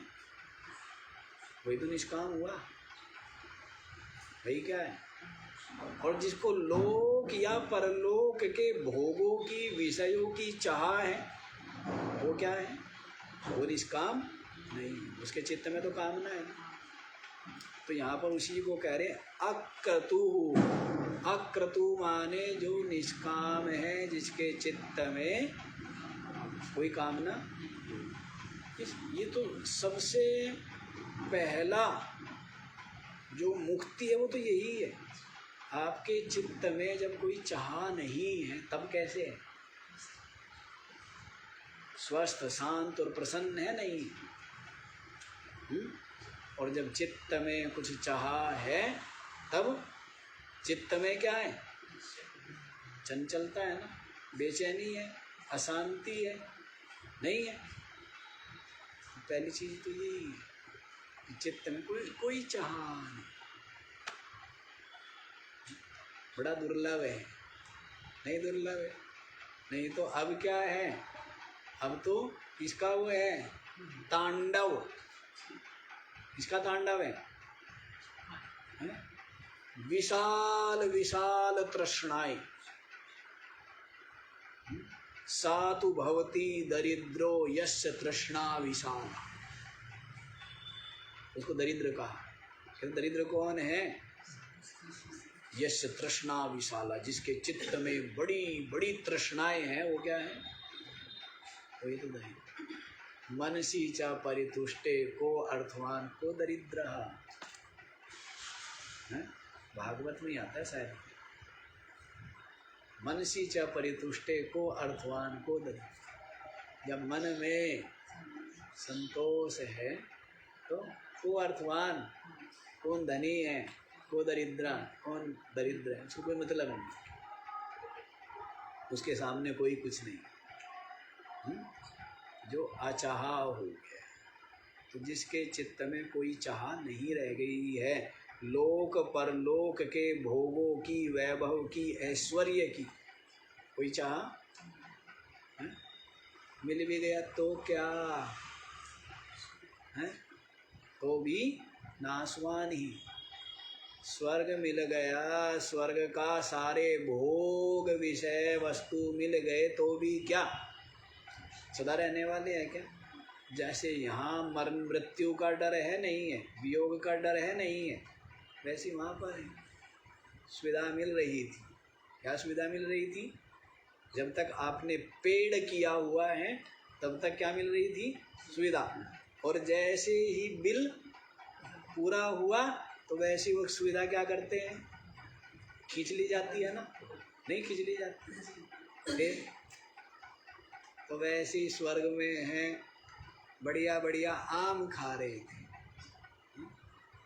वही तो निष्काम हुआ। वही क्या है? और जिसको लोक या परलोक के भोगों की, विषयों की चाह है, वो क्या है? वो निष्काम नहीं, उसके चित्त में तो कामना है। तो यहाँ पर उसी को कह रहे अक्रतु। अक्रतु माने जो निष्काम है, जिसके चित्त में कोई कामना। ये तो सबसे पहला जो मुक्ति है वो तो यही है। आपके चित्त में जब कोई चाह नहीं है तब कैसे है? स्वस्थ, शांत और प्रसन्न है नहीं? और जब चित्त में कुछ चाह है तब चित्त में क्या है? चंचलता है ना, बेचैनी है, अशांति है, नहीं है? पहली चीज तो यही है, चित्त में कोई चाह नहीं। बड़ा दुर्लभ है, नहीं दुर्लभ है? नहीं तो अब क्या है? अब तो इसका वो है तांडव, इसका तांडव है? विशाल विशाल तृष्णाएं। सातु भवती दरिद्रो यस्य तृष्णा विशाल। उसको दरिद्र कहा। दरिद्र कौन है? यस्य तृष्णा विशाला, जिसके चित्त में बड़ी बड़ी तृष्णाएं हैं, वो क्या है? वही तो दरिद्र। मनसी च परितुष्टे को अर्थवान को दरिद्र। भागवत में आता है शायद, मनसी च परितुष्टे को अर्थवान को दरिद्र। जब मन में संतोष है तो को अर्थवान, कौन धनी है, को दरिद्र, कौन दरिद्र है, उसको कोई मतलब नहीं, उसके सामने कोई कुछ नहीं। जो अचाहा हो गया, तो जिसके चित्त में कोई चाह नहीं रह गई है लोक परलोक के भोगों की, वैभव की, ऐश्वर्य की कोई चाह है? मिल भी गया तो क्या है, तो भी नाशवान ही। स्वर्ग मिल गया, स्वर्ग का सारे भोग विषय वस्तु मिल गए तो भी क्या सदा रहने वाले हैं क्या? जैसे यहाँ मरण मृत्यु का डर है नहीं है, वियोग का डर है नहीं है, वैसे वहाँ पर है। सुविधा मिल रही थी। क्या सुविधा मिल रही थी? जब तक आपने पेड़ किया हुआ है तब तक क्या मिल रही थी? सुविधा। और जैसे ही बिल पूरा हुआ तो वैसे वो सुविधा क्या करते हैं? खींच ली जाती है ना? नहीं खींच ली जाती फिर तो वैसे ही स्वर्ग में हैं, बढ़िया बढ़िया आम खा रहे थे।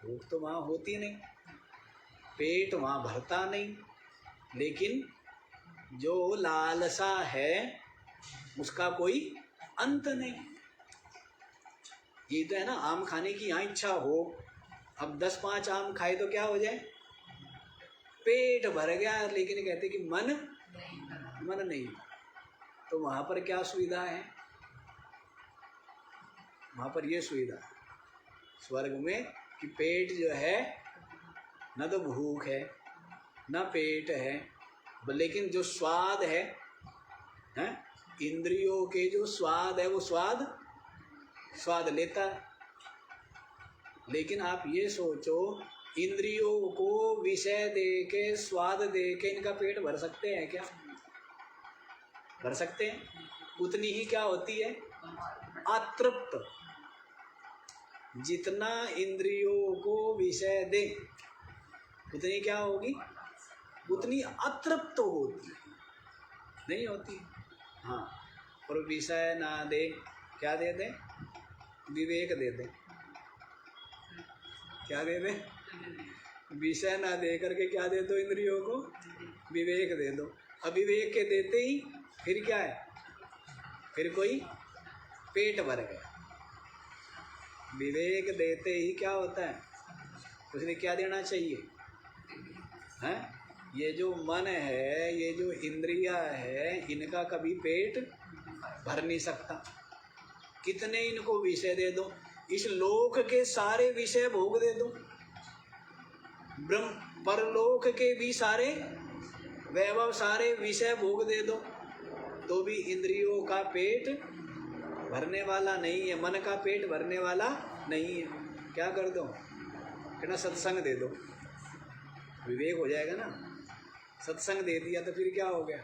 भूख तो वहाँ होती नहीं, पेट वहाँ भरता नहीं, लेकिन जो लालसा है उसका कोई अंत नहीं। ये तो है ना, आम खाने की यहाँ इच्छा हो, अब 10-5 आम खाए तो क्या हो जाए? पेट भर गया, लेकिन कहते कि मन नहीं। तो वहाँ पर क्या सुविधा है? वहाँ पर ये सुविधा स्वर्ग में कि पेट जो है, न तो भूख है न पेट है, लेकिन जो स्वाद है, इंद्रियों के जो स्वाद है वो स्वाद लेता है। लेकिन आप ये सोचो, इंद्रियों को विषय दे के, स्वाद दे के इनका पेट भर सकते हैं क्या? भर सकते हैं? उतनी ही क्या होती है? अतृप्त। जितना इंद्रियों को विषय दे उतनी क्या होगी? उतनी अतृप्त होती नहीं होती। हाँ, और विषय ना दे, क्या दे दे? विवेक दे दे। क्या दे दे? विषय ना दे करके क्या दे दो इंद्रियों को? विवेक दे दो। अविवेक के देते ही फिर क्या है? फिर कोई पेट भर गया। विवेक देते ही क्या होता है? उसने क्या देना चाहिए? हैं? ये जो मन है, ये जो इंद्रिया है, इनका कभी पेट भर नहीं सकता। कितने इनको विषय दे दो, इस लोक के सारे विषय भोग दे दो, ब्रह्म परलोक के भी सारे वैभव, सारे विषय भोग दे दो, तो भी इंद्रियों का पेट भरने वाला नहीं है, मन का पेट भरने वाला नहीं है। क्या कर दो? कहना सत्संग दे दो, विवेक हो जाएगा ना। सत्संग दे दिया तो फिर क्या हो गया?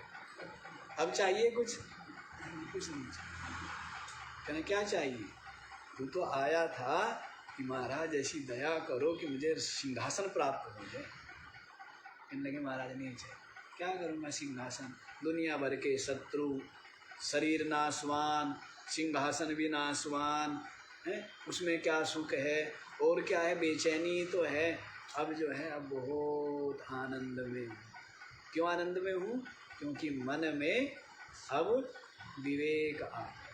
अब चाहिए कुछ नहीं चाहिए। कहना क्या चाहिए? तू तो आया था कि महाराज ऐसी दया करो कि मुझे सिंहासन प्राप्त हो जाए। कहने लगे महाराज नहीं चाहिए। क्या करूँगा सिंहासन? दुनिया भर के शत्रु, शरीर नाशवान, सिंहासन भी नाशवान है, उसमें क्या सुख है? और क्या है? बेचैनी तो है। अब जो है, अब बहुत आनंद में हूँ। क्यों आनंद में हूँ? क्योंकि मन में अब विवेक आ गया,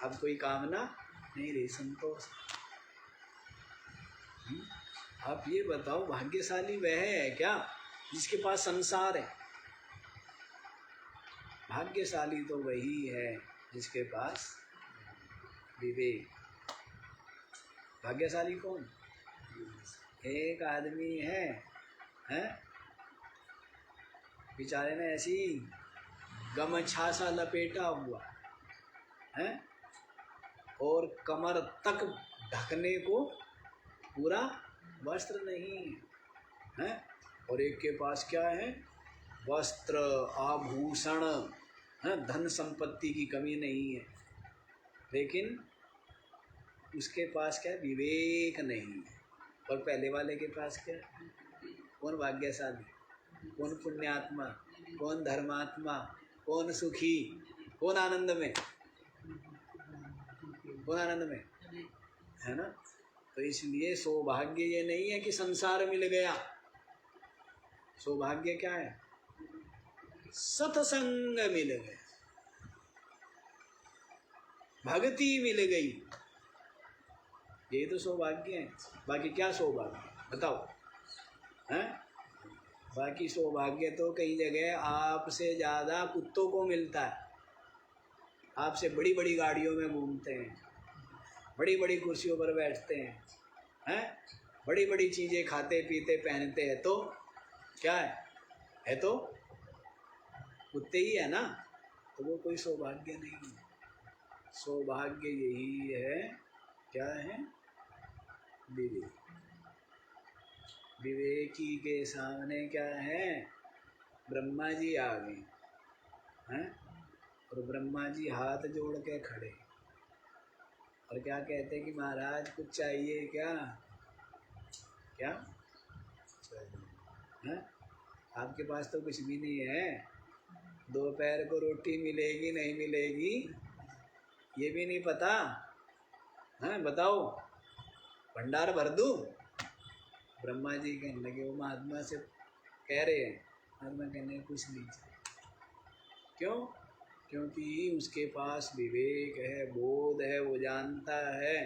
अब कोई कामना नहीं रही, संतोष। आप ये बताओ, भाग्यशाली वह है क्या जिसके पास संसार है? भाग्यशाली तो वही है जिसके पास विवेक। भाग्यशाली कौन? एक आदमी है, बेचारे ने ऐसी गमछा सा लपेटा हुआ है और कमर तक ढकने को पूरा वस्त्र नहीं है, और एक के पास क्या है? वस्त्र, आभूषण, धन संपत्ति की कमी नहीं है, लेकिन उसके पास क्या? विवेक नहीं है। और पहले वाले के पास क्या? कौन भाग्यशाली? कौन पुण्यात्मा? कौन धर्मात्मा? कौन सुखी? कौन आनंद में? कौन आनंद में है ना? तो इसलिए सौभाग्य ये नहीं है कि संसार मिल गया। सौभाग्य क्या है? सत्संग मिल गया, भक्ति मिल गई, यही तो सौभाग्य है। बाकी क्या सौभाग्य बताओ हैं? बाकी सौभाग्य तो कई जगह आपसे ज़्यादा कुत्तों को मिलता है। आपसे बड़ी बड़ी गाड़ियों में घूमते हैं, बड़ी बड़ी कुर्सियों पर बैठते हैं, बड़ी बड़ी चीज़ें खाते पीते पहनते हैं, तो क्या है तो कुत्ते ही है ना। तो वो कोई सौभाग्य नहीं है। सौभाग्य यही है, क्या है? विवेक। विवेकी के सामने क्या है? ब्रह्मा जी आ गए हैं, और ब्रह्मा जी हाथ जोड़ के खड़े और क्या कहते हैं कि महाराज कुछ चाहिए क्या? क्या है? आपके पास तो कुछ भी नहीं है, दोपहर को रोटी मिलेगी नहीं मिलेगी ये भी नहीं पता है, बताओ भंडार भर दूं? ब्रह्मा जी कहने लगे, वो महात्मा से कह रहे हैं, महात्मा कहने कुछ नहीं चाहिए। क्यों? क्योंकि उसके पास विवेक है, बोध है, वो जानता है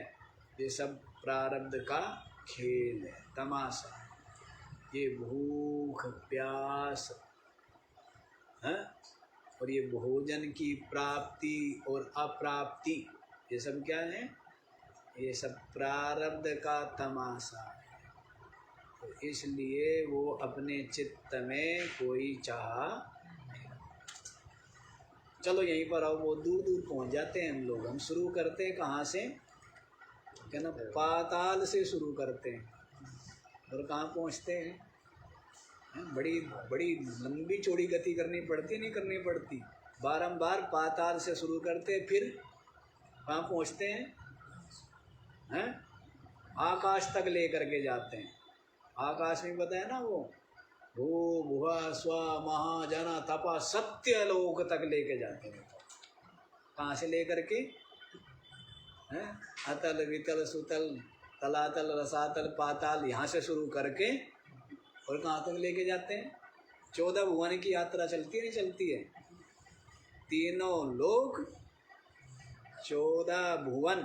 ये सब प्रारब्ध का खेल है, तमाशा है। ये भूख प्यास है, और ये भोजन की प्राप्ति और अप्राप्ति, ये सब क्या है? ये सब प्रारब्ध का तमाशा है। तो इसलिए वो अपने चित्त में कोई चाह नहीं। चलो यहीं पर आओ, वो दूर दूर पहुंच जाते हैं हम लोग। हम शुरू करते हैं कहाँ से? क्या ना, पाताल से शुरू करते हैं और कहाँ पहुँचते हैं? बड़ी बड़ी लंबी चौड़ी गति करनी पड़ती, नहीं करनी पड़ती? बारंबार पाताल से शुरू करते, फिर कहाँ पहुँचते हैं? आकाश तक लेकर के जाते हैं। आकाश में बताया ना, वो भू भुवा स्व महाजना तपा सत्य लोक तक लेके जाते हैं। कहाँ से लेकर के? अतल वितल सुतल तलातल रसातल पाताल, यहाँ से शुरू करके और कहाँ तक लेके जाते हैं? 14 भुवन की यात्रा चलती है, नहीं चलती है? तीनों लोक 14 भुवन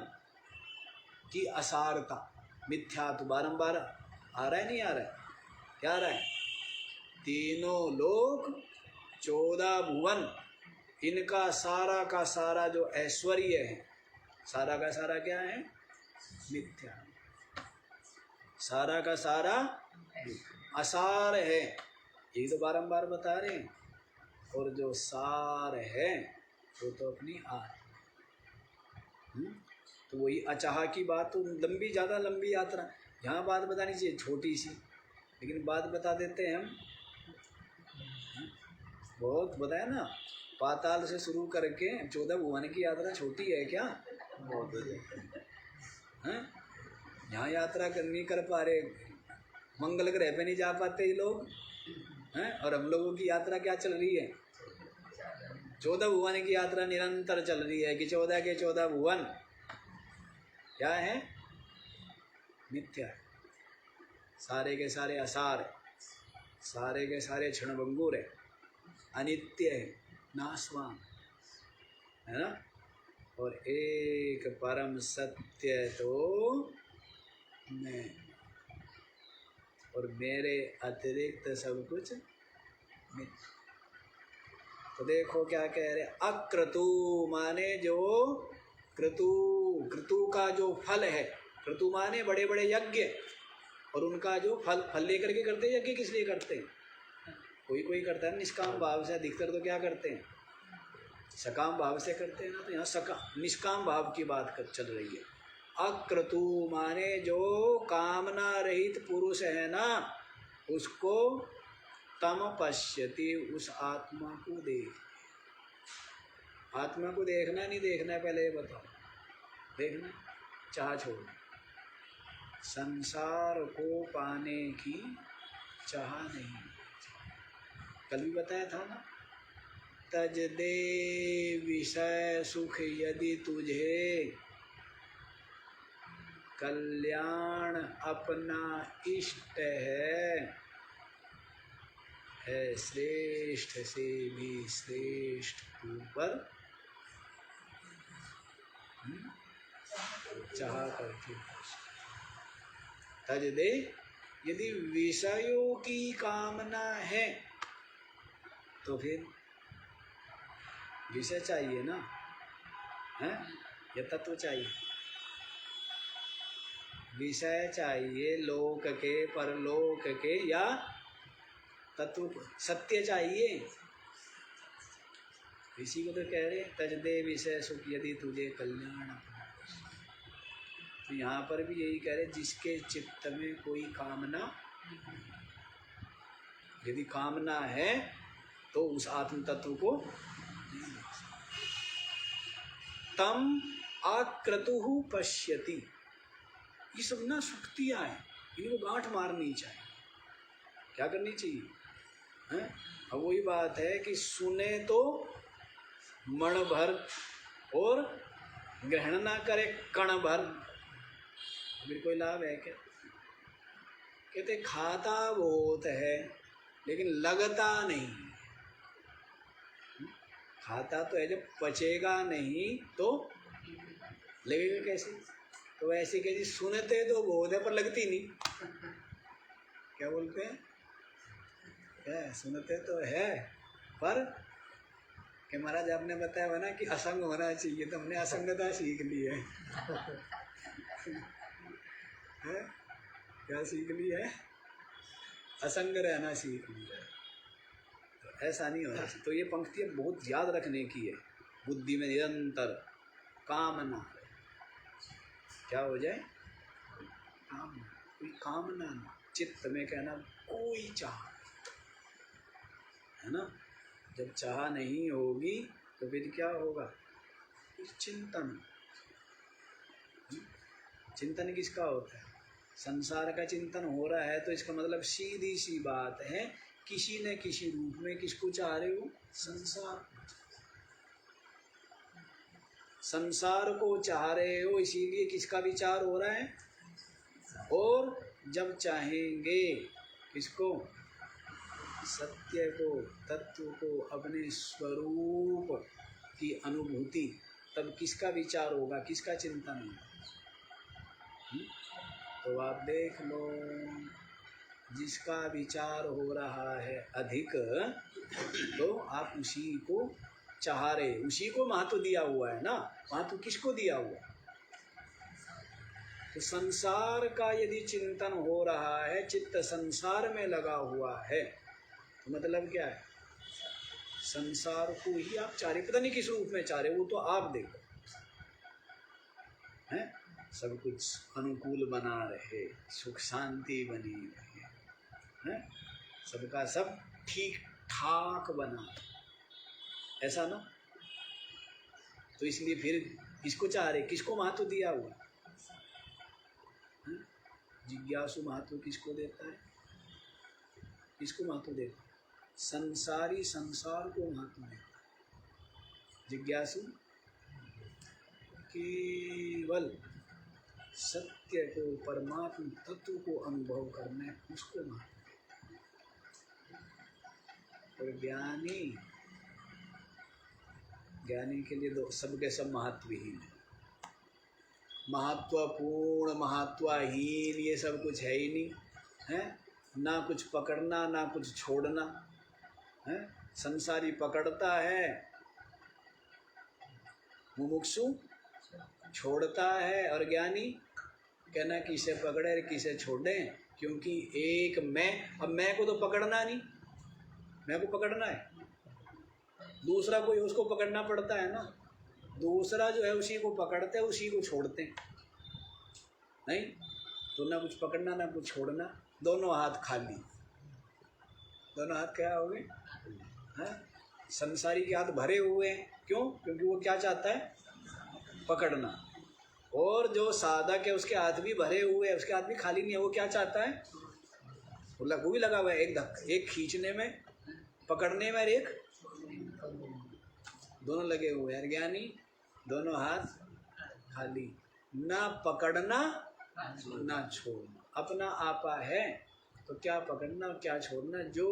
की असारता मिथ्या, तो बारंबार आ रहा है, नहीं आ रहा है? क्या आ रहा है? तीनों लोक 14 भुवन, इनका सारा का सारा जो ऐश्वर्य है, सारा का सारा क्या है? मिथ्या। सारा का सारा असार है, यही तो बारंबार बता रहे हैं। और जो सार है वो तो अपनी आत्मा। तो वही अचाह की बात, तो लंबी, ज़्यादा लंबी यात्रा। यहाँ बात बतानी चाहिए छोटी सी, लेकिन बात बता देते हैं हम। बहुत बताया ना, पाताल से शुरू करके 14 भुवन की यात्रा छोटी है क्या? हैं? यहाँ यात्रा नहीं कर पा रहे, मंगल ग्रह पे नहीं जा पाते ये लोग हैं, और हम लोगों की यात्रा क्या चल रही है? 14 भुवन की यात्रा निरंतर चल रही है कि 14 के 14 भुवन क्या है? मिथ्या है। सारे के सारे असार है, सारे के सारे क्षणभंगुर है, अनित्य है, नाशवान है ना। और एक परम सत्य तो मैं, और मेरे अतिरिक्त सब कुछ मिथ्या। तो देखो क्या कह रहे, अक्रतु माने जो क्रतु, क्रतु का जो फल है, क्रतु माने बड़े बड़े यज्ञ, और उनका जो फल, फल लेकर के करते हैं यज्ञ। किस लिए करते हैं? कोई कोई करता है निष्काम भाव से, अधिकतर तो क्या करते हैं? सकाम भाव से करते हैं ना। तो यहाँ सकाम निष्काम भाव की बात चल रही है। अक्रतु माने जो कामना रहित पुरुष है ना, उसको तम पश्यति, उस आत्मा को देख। आत्मा को देखना नहीं देखना है, पहले ये बताओ। देखना, चाह छोड़ना, संसार को पाने की चाह नहीं। कल भी बताया था ना, तज दे विषय सुख यदि तुझे, कल्याण अपना इष्ट है श्रेष्ठ से भी श्रेष्ठ ऊपर चाह करके। तज दे। यदि विषयों की कामना है तो फिर विषय चाहिए ना, है या तत्व चाहिए? विषय चाहिए लोक के, परलोक के, या तत्व सत्य चाहिए। इसी को तो कह रहे तज दे विषय सुख यदि तुझे कल्याण। तो यहाँ पर भी यही कह रहे जिसके चित्त में कोई कामना, यदि कामना है तो उस आत्म तत्व को तम आक्रतुहु पश्यति। ये सब ना सुक्तियाँ हैं, इनको गांठ मारनी चाहिए। क्या करनी चाहिए? हैं? अब वही बात है कि सुने तो मण भर और ग्रहण ना करे कण भर। फिर कोई लाभ है क्या? कहते खाता बहुत है लेकिन लगता नहीं। खाता तो है, जब पचेगा नहीं तो लगेगा कैसे? तो ऐसे कहते सुनते तो बहुत है पर लगती नहीं। क्या बोलते हैं? क्या सुनते तो है पर कि महाराज आपने बताया हुआ ना कि असंग होना चाहिए, तो हमने असंगता सीख ली है। है? क्या सीख ली है? असंग रहना सीख लिया है। तो ऐसा नहीं होना चाहिए। तो ये पंक्तियाँ बहुत याद रखने की है। बुद्धि में निरंतर कामना, क्या हो जाए? कामना, कोई कामना ना, चित्त में कहना कोई चाह, है ना। जब चाह नहीं होगी तो फिर क्या होगा? चिंतन। चिंतन किसका होता है? संसार का चिंतन हो रहा है तो इसका मतलब सीधी सी बात है, किसी न किसी रूप में किसको चाह रहे हो? संसार। संसार को चाह रहे हो, इसीलिए किसका विचार हो रहा है? और जब चाहेंगे किसको? सत्य को, तत्व को, अपने स्वरूप की अनुभूति, तब किसका विचार होगा? किसका चिंतन होगा? तो आप देख लो, जिसका विचार हो रहा है अधिक तो आप उसी को चाह रहे, उसी को महत्व दिया हुआ है ना। महत्व किसको दिया हुआ? तो संसार का यदि चिंतन हो रहा है, चित्त संसार में लगा हुआ है, तो मतलब क्या है? संसार को ही आप चाह रहे, पता नहीं किस रूप में चाह रहे, वो तो आप देखो हैं। सब कुछ अनुकूल बना रहे, सुख शांति बनी रहे, हैं? सबका सब ठीक ठाक बना, ऐसा ना। तो इसलिए फिर किसको चाह रहे, किसको महत्व दिया हुआ? जिज्ञासु महत्व किसको देता है? किसको महत्व देता है? संसारी संसार को महत्व देता है। जिज्ञासु केवल सत्य को, परमात्म तत्व को अनुभव करना है, उसको महत्व देता है। और ज्ञानी के लिए दो सबके सब महत्वहीन है। महत्वपूर्ण, महत्वहीन, ये सब कुछ है ही नहीं, है ना। कुछ पकड़ना ना कुछ छोड़ना, है। संसारी पकड़ता है, मुमुक्षु छोड़ता है, और ज्ञानी कहना किसे पकड़े किसे छोड़े, क्योंकि एक मैं, अब मैं को तो पकड़ना नहीं, मैं को पकड़ना है, दूसरा कोई उसको पकड़ना पड़ता है ना। दूसरा जो है उसी को पकड़ते हैं, उसी को छोड़ते हैं, नहीं तो ना कुछ पकड़ना ना कुछ छोड़ना, दोनों हाथ खाली। दोनों हाथ क्या हो गए? संसारी के हाथ भरे हुए हैं, क्यों? क्योंकि वो क्या चाहता है? पकड़ना। और जो साधक है उसके हाथ भी भरे हुए हैं, उसके हाथ भी खाली नहीं है, वो क्या चाहता है? वो भी लगा हुआ है, एक खींचने में, पकड़ने में, और एक दोनों लगे हुए हैं। ज्ञानी दोनों हाथ खाली, ना पकड़ना ना छोड़ना, अपना आपा है तो क्या पकड़ना क्या छोड़ना। जो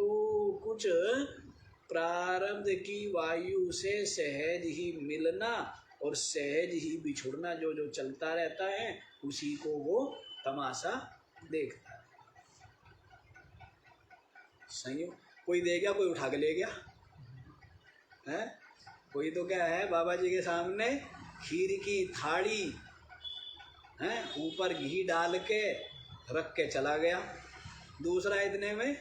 कुछ प्रारब्ध की वायु से सहज ही मिलना और सहज ही बिछुड़ना जो जो चलता रहता है, उसी को वो तमाशा देखता है। संयोग कोई दे गया, कोई उठा के ले गया है। कोई तो क्या है, बाबा जी के सामने खीर की थाली है, ऊपर घी डाल के रख के चला गया। दूसरा इतने में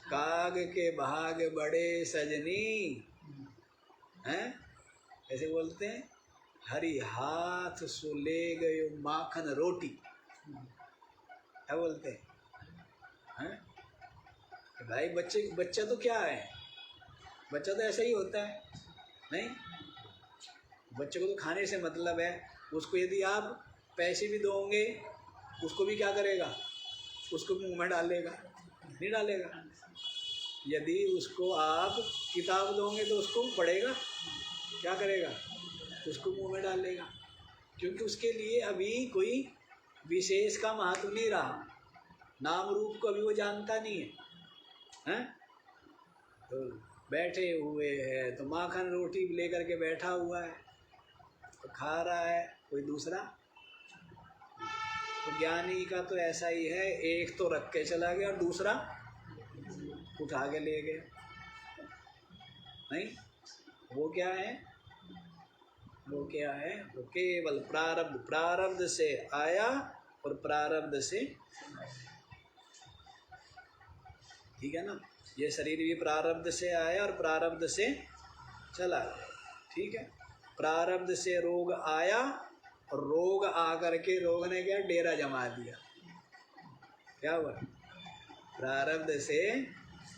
काग के भाग बड़े सजनी हैं, ऐसे बोलते हैं, हरी हाथ सो ले गयो माखन रोटी, क्या बोलते हैं? भाई बच्चा तो क्या है, बच्चा तो ऐसा ही होता है नहीं। बच्चे को तो खाने से मतलब है। उसको यदि आप पैसे भी दोगे, उसको भी क्या करेगा, उसको मुंह में डालेगा, नहीं डालेगा। यदि उसको आप किताब दोगे तो उसको पढ़ेगा, क्या करेगा, उसको मुंह में डालेगा, क्योंकि उसके लिए अभी कोई विशेष का महत्व नहीं रहा, नाम रूप को अभी वो जानता नहीं है, हैं? तो बैठे हुए है तो माखन रोटी लेकर के बैठा हुआ है, तो खा रहा है कोई दूसरा। तो ज्ञानी का तो ऐसा ही है, एक तो रख के चला गया और दूसरा उठा के ले गया। नहीं, वो क्या है, वो क्या है, वो केवल प्रारब्ध, प्रारब्ध से आया और प्रारब्ध से, ठीक है ना। ये शरीर भी प्रारब्ध से आया और प्रारब्ध से चला गया, ठीक है। प्रारब्ध से रोग आया और रोग आकर के रोग ने क्या डेरा जमा दिया। क्या हुआ, प्रारब्ध से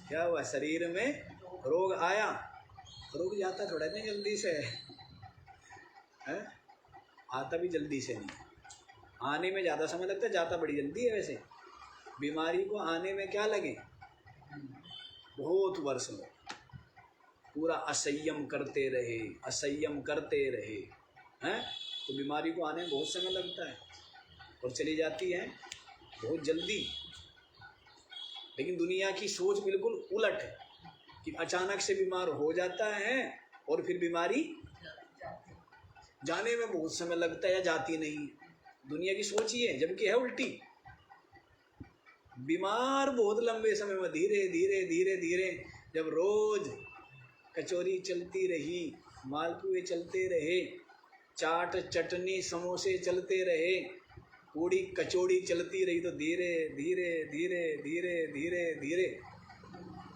क्या हुआ, शरीर में रोग आया, रुक जाता थोड़ा नहीं जल्दी से है, आता भी जल्दी से नहीं, आने में ज़्यादा समय लगता है, जाता बड़ी जल्दी है। वैसे बीमारी को आने में क्या लगे, बहुत वर्ष में, पूरा असंयम करते रहे, असंयम करते रहे हैं, तो बीमारी को आने में बहुत समय लगता है और चली जाती है बहुत जल्दी। लेकिन दुनिया की सोच बिल्कुल उलट है कि अचानक से बीमार हो जाता है और फिर बीमारी जाने में बहुत समय लगता है या जाती नहीं। दुनिया की सोच ही है, जबकि है उल्टी। बीमार बहुत लंबे समय में, धीरे धीरे धीरे धीरे, जब रोज कचौरी चलती रही, मालपुए चलते रहे, चाट चटनी समोसे चलते रहे, पूड़ी कचौड़ी चलती रही, तो धीरे धीरे धीरे धीरे धीरे धीरे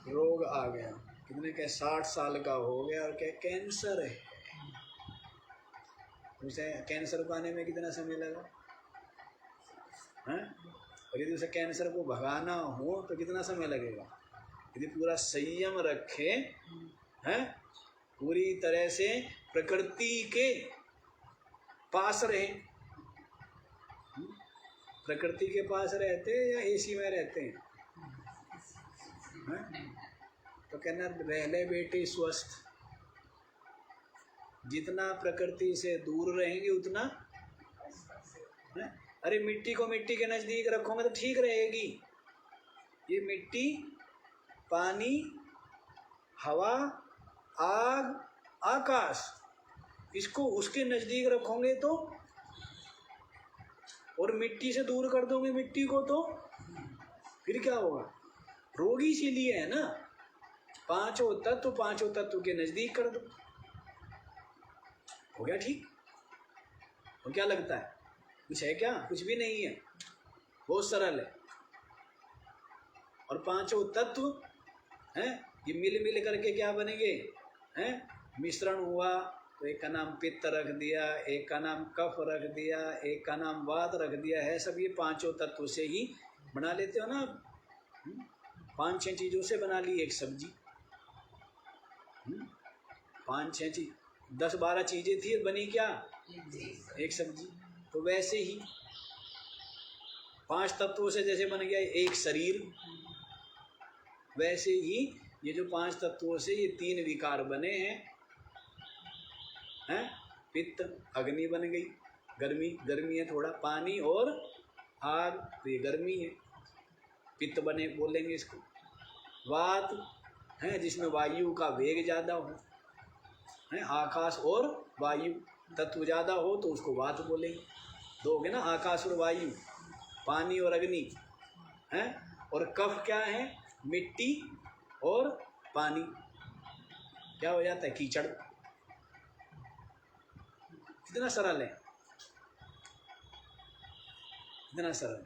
रोग आ गया। कितने के 60 साल का हो गया और क्या कैंसर है। उसे कैंसर को आने में कितना समय लगा हैं? और यदि उसे कैंसर को भगाना हो तो कितना समय लगेगा। यदि पूरा संयम रखे हैं, पूरी तरह से प्रकृति के पास रहे, प्रकृति के पास रहते या एसी में रहते हैं? तो कहना रह ले बेटे स्वस्थ, जितना प्रकृति से दूर रहेंगे उतना है? अरे मिट्टी को मिट्टी के नज़दीक रखोगे तो ठीक रहेगी। ये मिट्टी, पानी, हवा, आग, आकाश, इसको उसके नज़दीक रखोगे तो, और मिट्टी से दूर कर दोगे मिट्टी को तो फिर क्या होगा, रोगी इसीलिए है ना। पांचों तत्व के नज़दीक कर दो, हो गया ठीक। और क्या लगता है, कुछ है क्या, कुछ भी नहीं है, बहुत सरल है। और पांचों तत्व हैं, ये मिल करके क्या बनेंगे हैं, मिश्रण हुआ तो एक का नाम पित्त रख दिया, एक का नाम कफ रख दिया, एक का नाम वात रख दिया है। सब ये पांचों तत्व से ही बना लेते हो ना। 5-6 चीज़ों से बना ली एक सब्जी, 5-6 चीज, 10-12 चीज़ें थी, बनी क्या, एक सब्जी। तो वैसे ही 5 तत्वों से जैसे बन गया एक शरीर, वैसे ही ये जो 5 तत्वों से ये 3 विकार बने हैं, पित्त, अग्नि बन गई, गर्मी है थोड़ा, पानी और आग, तो ये गर्मी है, पित्त बने बोलेंगे इसको। वात है जिसमें वायु का वेग ज़्यादा हो, है आकाश और वायु तत्व ज़्यादा हो तो उसको वात बोलेंगे। दो हो गए ना, आकाश और वायु। पानी और अग्नि है, और कफ क्या है, मिट्टी और पानी, क्या हो जाता है, कीचड़। कितना सरल है, इतना सरल।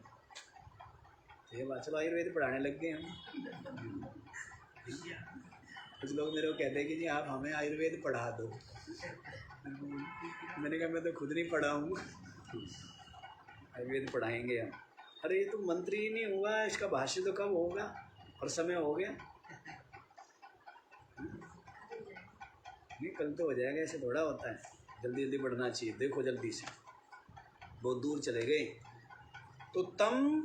ये बात, चलो आयुर्वेद पढ़ाने लग गए हम। कुछ लोग मेरे को कहते हैं कि जी आप हमें आयुर्वेद पढ़ा दो। मैंने कहा मैं तो खुद नहीं पढ़ा हूँ, आयुर्वेद पढ़ाएंगे हम। अरे ये तो मंत्र ही नहीं हुआ, इसका भाष्य तो कब होगा, और समय हो गया। नहीं, कल तो हो जाएगा, ऐसे थोड़ा होता है, जल्दी जल्दी बढ़ना चाहिए। देखो जल्दी से, बहुत दूर चले गए। तो तम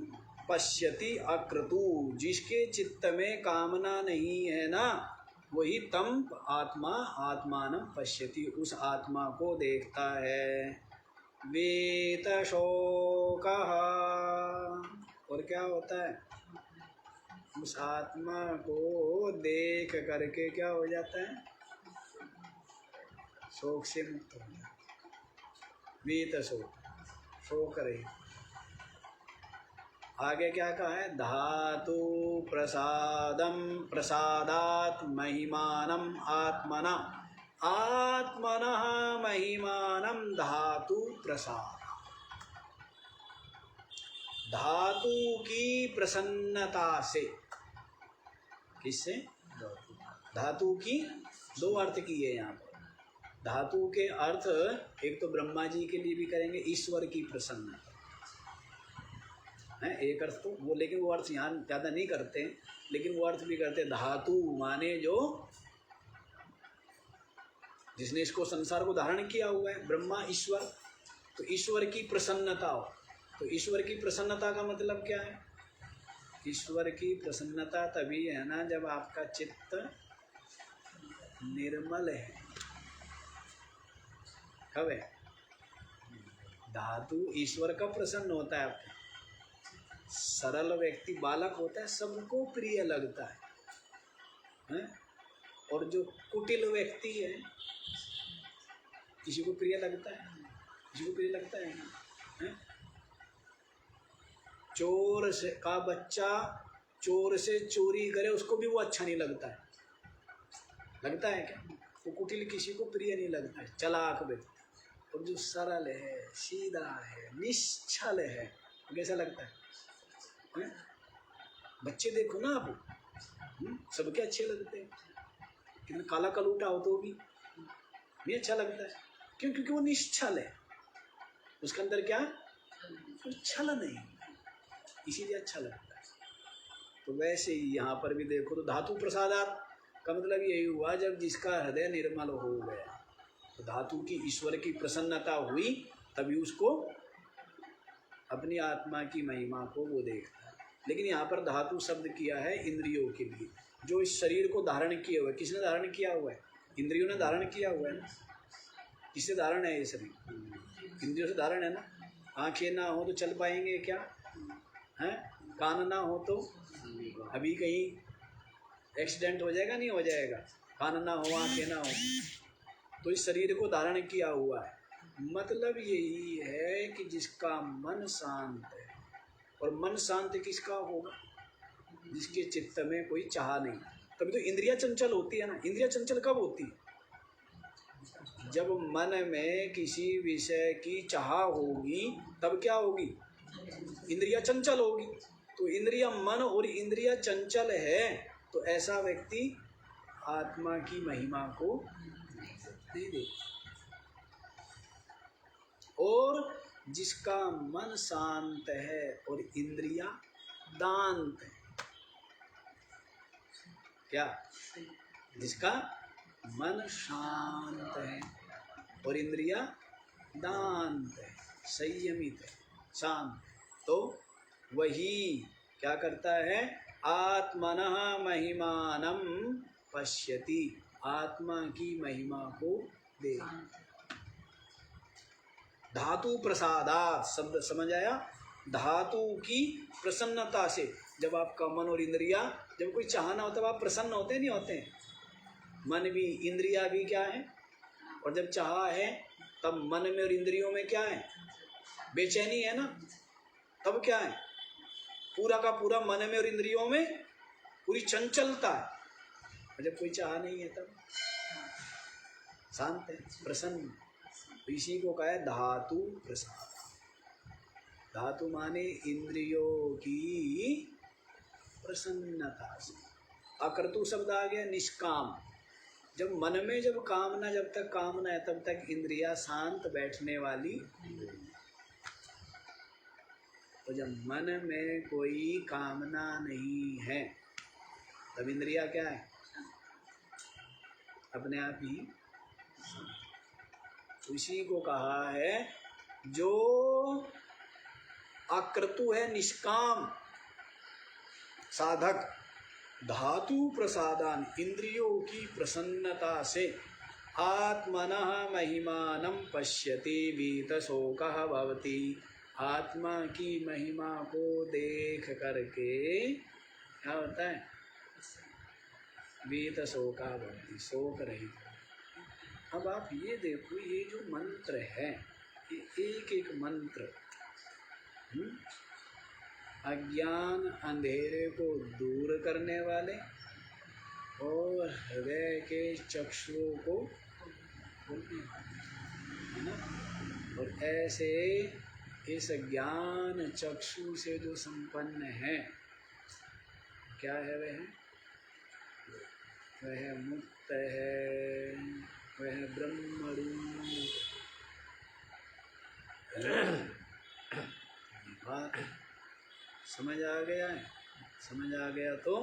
पश्यति अक्रतु, जिसके चित्त में कामना नहीं है ना, वही तम आत्मा आत्मानं पश्यति, उस आत्मा को देखता है। वेतशोकः, और क्या होता है, उस आत्मा को देख करके क्या हो जाता है, शोक से मुक्त हो जाता है। वेतशोक, शोक रहे। आगे क्या कहा है, धातु प्रसादम प्रसादात महिमानम आत्मना, आत्मनः महिमानम धातु प्रसाद। धातु की प्रसन्नता से, किससे, धातु की दो अर्थ किए यहाँ पर। धातु के अर्थ एक तो ब्रह्मा जी के लिए भी करेंगे, ईश्वर की प्रसन्नता है एक अर्थ तो वो, लेकिन वो अर्थ यहाँ ज़्यादा नहीं करते, लेकिन वो अर्थ भी करते। धातु माने जो, जिसने इसको संसार को धारण किया हुआ है, ब्रह्मा ईश्वर, तो ईश्वर की प्रसन्नता हो। तो ईश्वर की प्रसन्नता का मतलब क्या है, ईश्वर की प्रसन्नता तभी है ना जब आपका चित्त निर्मल है। कब है, धातु ईश्वर का प्रसन्न होता है आपका। सरल व्यक्ति बालक होता है, सबको प्रिय लगता है? और जो कुटिल व्यक्ति है, किसी को प्रिय लगता है, किसी को प्रिय लगता है? चोर से का बच्चा चोर से चोरी करे, उसको भी वो अच्छा नहीं लगता है, लगता है क्या? वो कुटिल किसी को प्रिय नहीं लगता है, चालाक व्यक्ति। और जो सरल है, सीधा है, निश्चल है, कैसा लगता है? बच्चे देखो ना आप, सबके अच्छे लगते हैं, कितना काला कलूटा हो तो भी नहीं अच्छा लगता है। क्यों? क्योंकि वो निश्चल है, उसके अंदर क्या, छल नहीं, इसीलिए अच्छा लगता है। तो वैसे ही यहाँ पर भी देखो, तो धातु प्रसादात का मतलब यही हुआ, जब जिसका हृदय निर्मल हो गया, तो धातु की ईश्वर की प्रसन्नता हुई, तभी उसको अपनी आत्मा की महिमा को वो देखता है। लेकिन यहाँ पर धातु शब्द किया है इंद्रियों के लिए, जो इस शरीर को धारण किए हुए। किसने धारण किया हुआ है? इंद्रियों ने धारण किया हुआ है ना। किससे धारण है ये शरीर? इंद्रियों से धारण है ना। आंखें ना हो तो चल पाएंगे क्या? हैं? कान ना हो तो अभी कहीं एक्सीडेंट हो जाएगा, नहीं हो जाएगा? कान ना हो, आंखें ना हो, तो इस शरीर को धारण किया हुआ है। मतलब यही है कि जिसका मन शांत है, और मन शांत किसका होगा? जिसके चित्त में कोई चाह नहीं। तभी तो इंद्रियां चंचल होती है ना। इंद्रियां चंचल कब होती है? जब मन में किसी विषय की चाह होगी, तब क्या होगी? इंद्रियां चंचल होगी। तो इंद्रिया, मन और इंद्रिया चंचल है, तो ऐसा व्यक्ति आत्मा की महिमा को नहीं देखता। और जिसका मन शांत है और इंद्रिया दांत है, क्या? जिसका मन शांत है और इंद्रिया दांत है, संयमित है, शांत, तो वही क्या करता है? आत्मनः महिमानं पश्यति, आत्मा की महिमा को देखता। धातु प्रसादात शब्द समझ आया? धातु की प्रसन्नता से, जब आपका मन और इंद्रिया, जब कोई चाहना होता है आप प्रसन्न होते नहीं होते हैं? मन भी इंद्रिया भी क्या है? और जब चाह है तब मन में और इंद्रियों में क्या है? बेचैनी है ना। तब क्या है, पूरा का पूरा मन में और इंद्रियों में पूरी चंचलता है, और जब कोई चाह नहीं है तब शांत है, प्रसन्न। तो इसी को कहा है धातु प्रसाद। धातु माने इंद्रियों की प्रसन्नता से। अकर्तु शब्द आ गया निष्काम। जब मन में जब कामना, जब तक कामना है तब तक इंद्रिया शांत बैठने वाली। तो जब मन में कोई कामना नहीं है तब इंद्रिया क्या है, अपने आप ही। उसी को कहा है जो अक्रतु है, निष्काम साधक, धातु प्रसादान, इंद्रियों की प्रसन्नता से आत्मनः महिमानं पश्यति वीतशोकः भवति। आत्मा की महिमा को देख करके क्या होता है, वीतशोकः भवति, शोक रहित। अब आप ये देखो, ये जो मंत्र है, ये एक एक मंत्र अज्ञान अंधेरे को दूर करने वाले और हृदय के चक्षुओं को खोलने वाले, है ना। और ऐसे इस ज्ञान चक्षु से जो संपन्न है, क्या है वह मुक्त है, वह ब्रह्मरूप। बात समझ आ गया है? समझ आ गया तो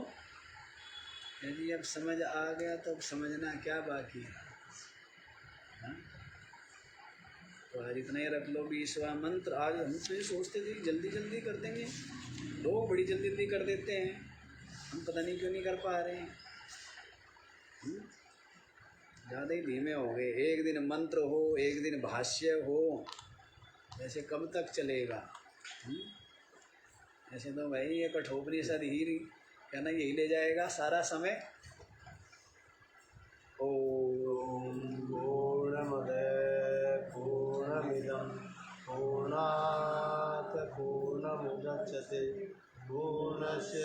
यदि अब समझ आ गया तो अब समझना क्या बाकी है, हा? तो आज इतना ही रख लो। 20वां मंत्र। आज हम तो ये सोचते थे जल्दी जल्दी कर देंगे, लोग बड़ी जल्दी जल्दी कर देते हैं, हम पता नहीं क्यों नहीं कर पा रहे हैं। ज़्यादा ही धीमे हो गए। एक दिन मंत्र हो, एक दिन भाष्य हो, ऐसे कब तक चलेगा? ऐसे तो भाई ये कठोपनिषद ही कहना यही ले जाएगा सारा समय। ओम पूर्णमद पूर्णमिदं पूर्णात् पूर्णमुदच्यते पूर्णस्य